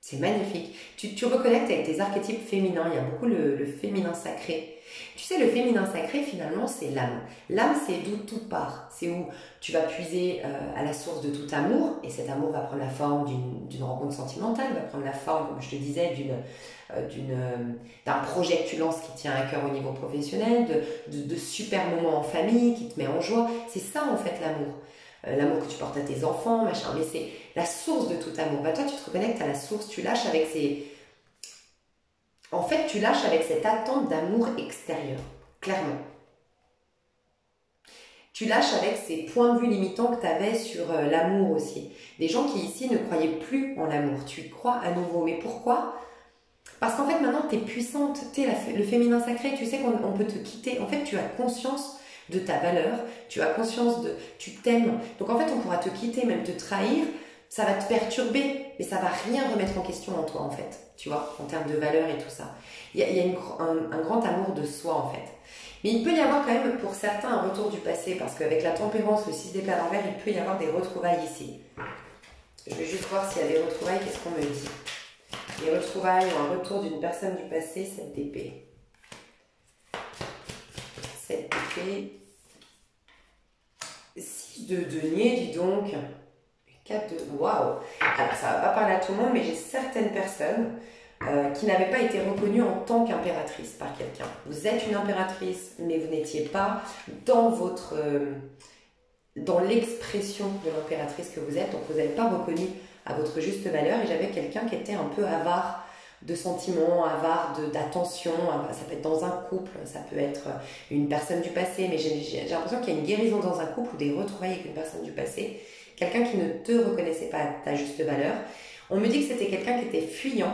[SPEAKER 1] C'est magnifique. Tu reconnectes avec tes archétypes féminins. Il y a beaucoup le féminin sacré. Tu sais, le féminin sacré, finalement, c'est l'âme. L'âme, c'est d'où tout part. C'est où tu vas puiser à la source de tout amour. Et cet amour va prendre la forme d'une rencontre sentimentale, va prendre la forme, comme je te disais, d'un projet que tu lances qui tient à cœur au niveau professionnel, de super moments en famille qui te met en joie. C'est ça, en fait, l'amour. L'amour que tu portes à tes enfants, machin. Mais c'est la source de tout amour. Bah, toi, tu te reconnectes à la source. Tu lâches avec ces... En fait, tu lâches avec cette attente d'amour extérieur, clairement. Tu lâches avec ces points de vue limitants que tu avais sur l'amour aussi. Des gens qui ici ne croyaient plus en l'amour. Tu y crois à nouveau. Mais pourquoi? Parce qu'en fait, maintenant, tu es puissante. Tu es le féminin sacré. Tu sais qu'on peut te quitter. En fait, tu as conscience de ta valeur. Tu as conscience de... Tu t'aimes. Donc, en fait, on pourra te quitter, même te trahir. Ça va te perturber, mais ça va rien remettre en question en toi, en fait, tu vois, en termes de valeur et tout ça. Il y a un grand amour de soi, en fait. Mais il peut y avoir quand même, pour certains, un retour du passé, parce qu'avec la tempérance, le 6 d'épée à l'envers, il peut y avoir des retrouvailles ici. Je vais juste voir s'il y a des retrouvailles, qu'est-ce qu'on me dit. Des retrouvailles ou un retour d'une personne du passé, 7 d'épée. 7 d'épée. 6 de denier, dis donc. 4 de... Waouh! Alors, ça ne va pas parler à tout le monde, mais j'ai certaines personnes qui n'avaient pas été reconnues en tant qu'impératrice par quelqu'un. Vous êtes une impératrice, mais vous n'étiez pas dans dans l'expression de l'impératrice que vous êtes, donc vous n'êtes pas reconnu à votre juste valeur. Et j'avais quelqu'un qui était un peu avare de sentiments, avare d'attention. Ça peut être dans un couple, ça peut être une personne du passé, mais j'ai l'impression qu'il y a une guérison dans un couple ou des retrouvailles avec une personne du passé. Quelqu'un qui ne te reconnaissait pas à ta juste valeur. On me dit que c'était quelqu'un qui était fuyant.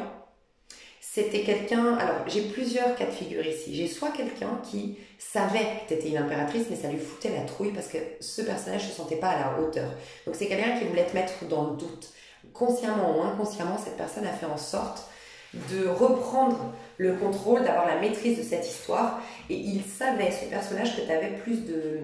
[SPEAKER 1] c'était quelqu'un... Alors, j'ai plusieurs cas de figure ici. J'ai soit quelqu'un qui savait que tu étais une impératrice, mais ça lui foutait la trouille parce que ce personnage ne se sentait pas à la hauteur. Donc, c'est quelqu'un qui voulait te mettre dans le doute. Consciemment ou inconsciemment, cette personne a fait en sorte de reprendre le contrôle, d'avoir la maîtrise de cette histoire. Et il savait, ce personnage, que tu avais plus de...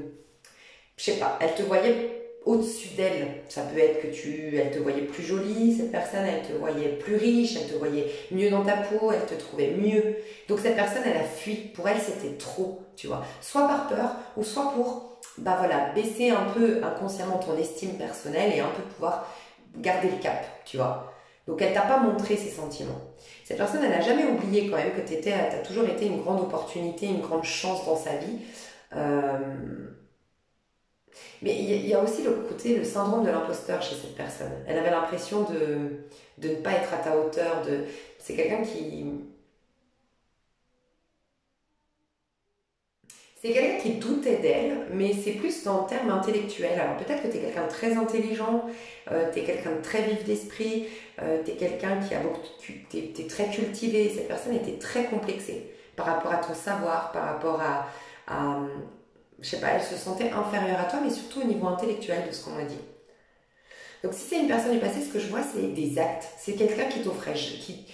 [SPEAKER 1] Je sais pas, elle te voyait au-dessus d'elle. Ça peut être que elle te voyait plus jolie, cette personne, elle te voyait plus riche, elle te voyait mieux dans ta peau, elle te trouvait mieux. Donc cette personne, elle a fui. Pour elle, c'était trop, tu vois. Soit par peur, ou soit pour, bah voilà, baisser un peu inconsciemment ton estime personnelle et un peu pouvoir garder le cap, tu vois. Donc elle t'a pas montré ses sentiments. Cette personne, elle n'a jamais oublié quand même que tu as toujours été une grande opportunité, une grande chance dans sa vie. Mais il y a aussi le côté, le syndrome de l'imposteur chez cette personne. Elle avait l'impression de ne pas être à ta hauteur. C'est quelqu'un qui... C'est quelqu'un qui doutait d'elle, mais c'est plus en termes intellectuels. Alors peut-être que tu es quelqu'un de très intelligent, tu es quelqu'un de très vif d'esprit, tu es quelqu'un qui a beaucoup... T'es très cultivé. Cette personne était très complexée par rapport à ton savoir, par rapport à je sais pas, elle se sentait inférieure à toi, mais surtout au niveau intellectuel de ce qu'on m'a dit. Donc si c'est une personne du passé, ce que je vois, c'est des actes. C'est quelqu'un qui t'offrait, qui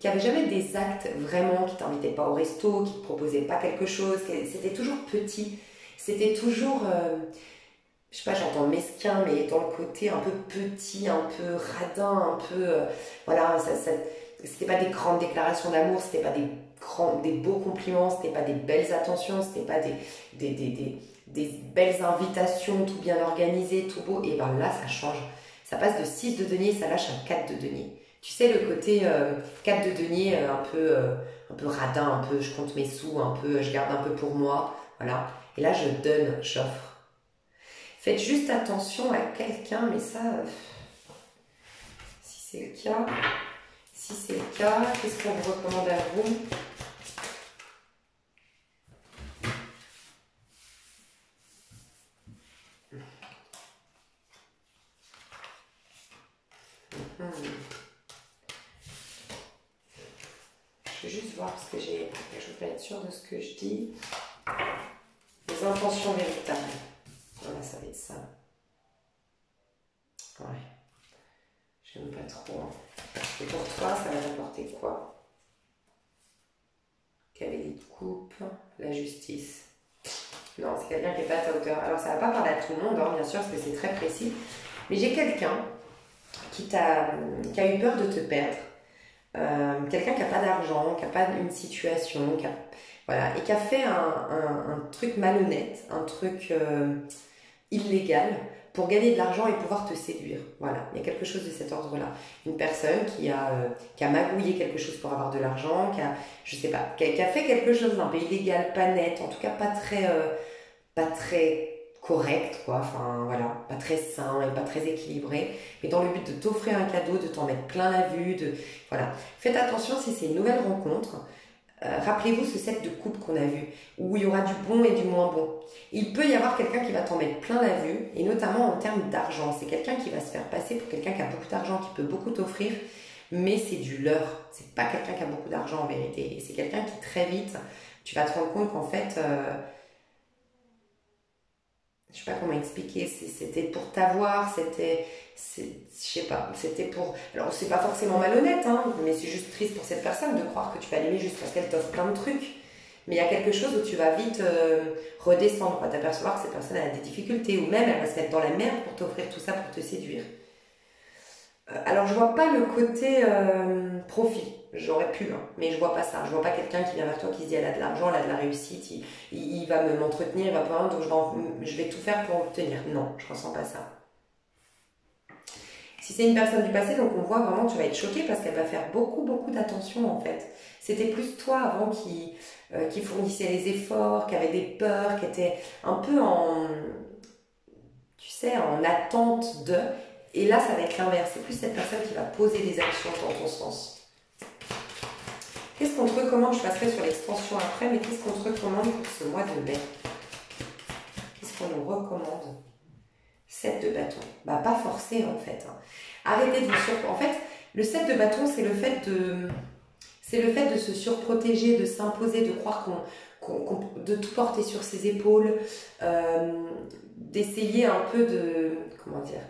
[SPEAKER 1] avait jamais des actes vraiment, qui t'invitait pas au resto, qui te proposait pas quelque chose. C'était toujours petit. C'était toujours, je sais pas, j'entends mesquin, mais dans le côté un peu petit, un peu radin, un peu, voilà, c'était pas des grandes déclarations d'amour, c'était pas des beaux compliments, c'était pas des belles attentions, c'était pas des belles invitations, tout bien organisé, tout beau. Et ben là, ça change. Ça passe de 6 de denier, ça lâche un 4 de denier. Tu sais, le côté 4 de denier, un peu radin, un peu je compte mes sous, un peu je garde un peu pour moi. Voilà. Et là, je donne, j'offre. Faites juste attention à quelqu'un, mais ça, si c'est le cas, qu'est-ce qu'on vous recommande à vous? Je vais juste voir parce que je veux être sûre de ce que je dis. Les intentions véritables. Voilà, ça va être ça. Ouais. J'aime pas trop. Hein. Et pour toi, ça va t'apporter quoi? Cavalier de coupe, la justice. Non, c'est quelqu'un qui n'est pas à ta hauteur. Alors, ça va pas parler à tout le monde, hein, bien sûr, parce que c'est très précis. Mais j'ai quelqu'un qui a eu peur de te perdre. Quelqu'un qui n'a pas d'argent, qui n'a pas une situation, voilà, et qui a fait un truc malhonnête, un truc illégal pour gagner de l'argent et pouvoir te séduire. Voilà, il y a quelque chose de cet ordre-là. Une personne qui a magouillé quelque chose pour avoir de l'argent, je sais pas, qui a fait quelque chose d'un peu illégal, pas net, en tout cas pas très correct, quoi, enfin voilà, pas très sain et pas très équilibré, mais dans le but de t'offrir un cadeau, de t'en mettre plein la vue, voilà. Faites attention si c'est une nouvelle rencontre. Rappelez-vous ce set de coupe qu'on a vu, où il y aura du bon et du moins bon. Il peut y avoir quelqu'un qui va t'en mettre plein la vue, et notamment en termes d'argent. C'est quelqu'un qui va se faire passer pour quelqu'un qui a beaucoup d'argent, qui peut beaucoup t'offrir, mais c'est du leurre. C'est pas quelqu'un qui a beaucoup d'argent en vérité. Et c'est quelqu'un qui très vite, tu vas te rendre compte qu'en fait, je sais pas comment expliquer, c'était pour t'avoir, je sais pas, c'était pour... Alors c'est pas forcément malhonnête, hein, mais c'est juste triste pour cette personne de croire que tu vas l'aimer juste parce qu'elle t'offre plein de trucs. Mais il y a quelque chose où tu vas vite redescendre, quoi, t'apercevoir que cette personne a des difficultés, ou même elle va se mettre dans la merde pour t'offrir tout ça, pour te séduire. Alors je vois pas le côté profit, j'aurais pu, hein, mais je vois pas ça. Je vois pas quelqu'un qui vient vers toi qui se dit elle a de l'argent, elle a de la réussite, il va m'entretenir, il va pas donc je vais tout faire pour obtenir. Non, je ressens pas ça. Si c'est une personne du passé, donc on voit vraiment, tu vas être choqué parce qu'elle va faire beaucoup d'attention en fait. C'était plus toi avant qui fournissait les efforts, qui avait des peurs, qui était un peu tu sais, en attente de... Et là, ça va être l'inverse. C'est plus cette personne qui va poser des actions dans ton sens. Qu'est-ce qu'on te recommande? Je passerai sur l'extension après, mais qu'est-ce qu'on te recommande pour ce mois de mai? Qu'est-ce qu'on nous recommande? 7 de bâton. Bah, pas forcé en fait. Hein. Arrêtez de vous surprendre. En fait, le 7 de bâton, c'est le fait de... C'est le fait de se surprotéger, de s'imposer, de croire de tout porter sur ses épaules, d'essayer un peu de, comment dire,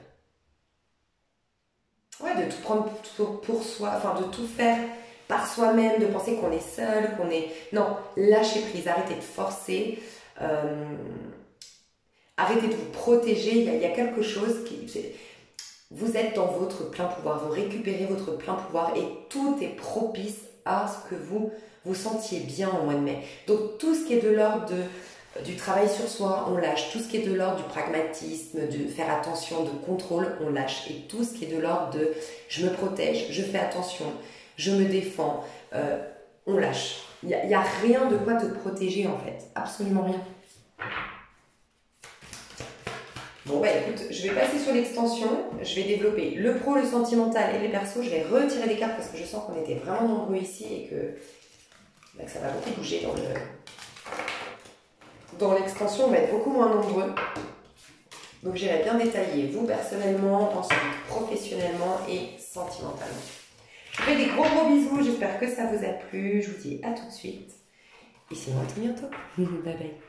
[SPEAKER 1] ouais, de tout prendre pour soi, enfin de tout faire par soi-même, de penser qu'on est seul, qu'on est... Non, lâchez prise, arrêtez de forcer, arrêtez de vous protéger, il y a quelque chose qui... Vous êtes dans votre plein pouvoir, vous récupérez votre plein pouvoir et tout est propice à ce que vous vous sentiez bien au mois de mai. Donc tout ce qui est de l'ordre du travail sur soi, on lâche. Tout ce qui est de l'ordre du pragmatisme, de faire attention, de contrôle, on lâche. Et tout ce qui est de l'ordre de je me protège, je fais attention, je me défends, on lâche. Il n'y a rien de quoi te protéger en fait, absolument rien. Bon bah écoute, je vais passer sur l'extension, je vais développer le pro, le sentimental et les persos. Je vais retirer des cartes parce que je sens qu'on était vraiment nombreux ici et que ça va beaucoup bouger dans l'extension, on va être beaucoup moins nombreux. Donc j'irai bien détailler, vous personnellement, ensuite professionnellement et sentimentalement. Je vous fais des gros bisous, j'espère que ça vous a plu. Je vous dis à tout de suite et sinon à très bientôt. Bye bye.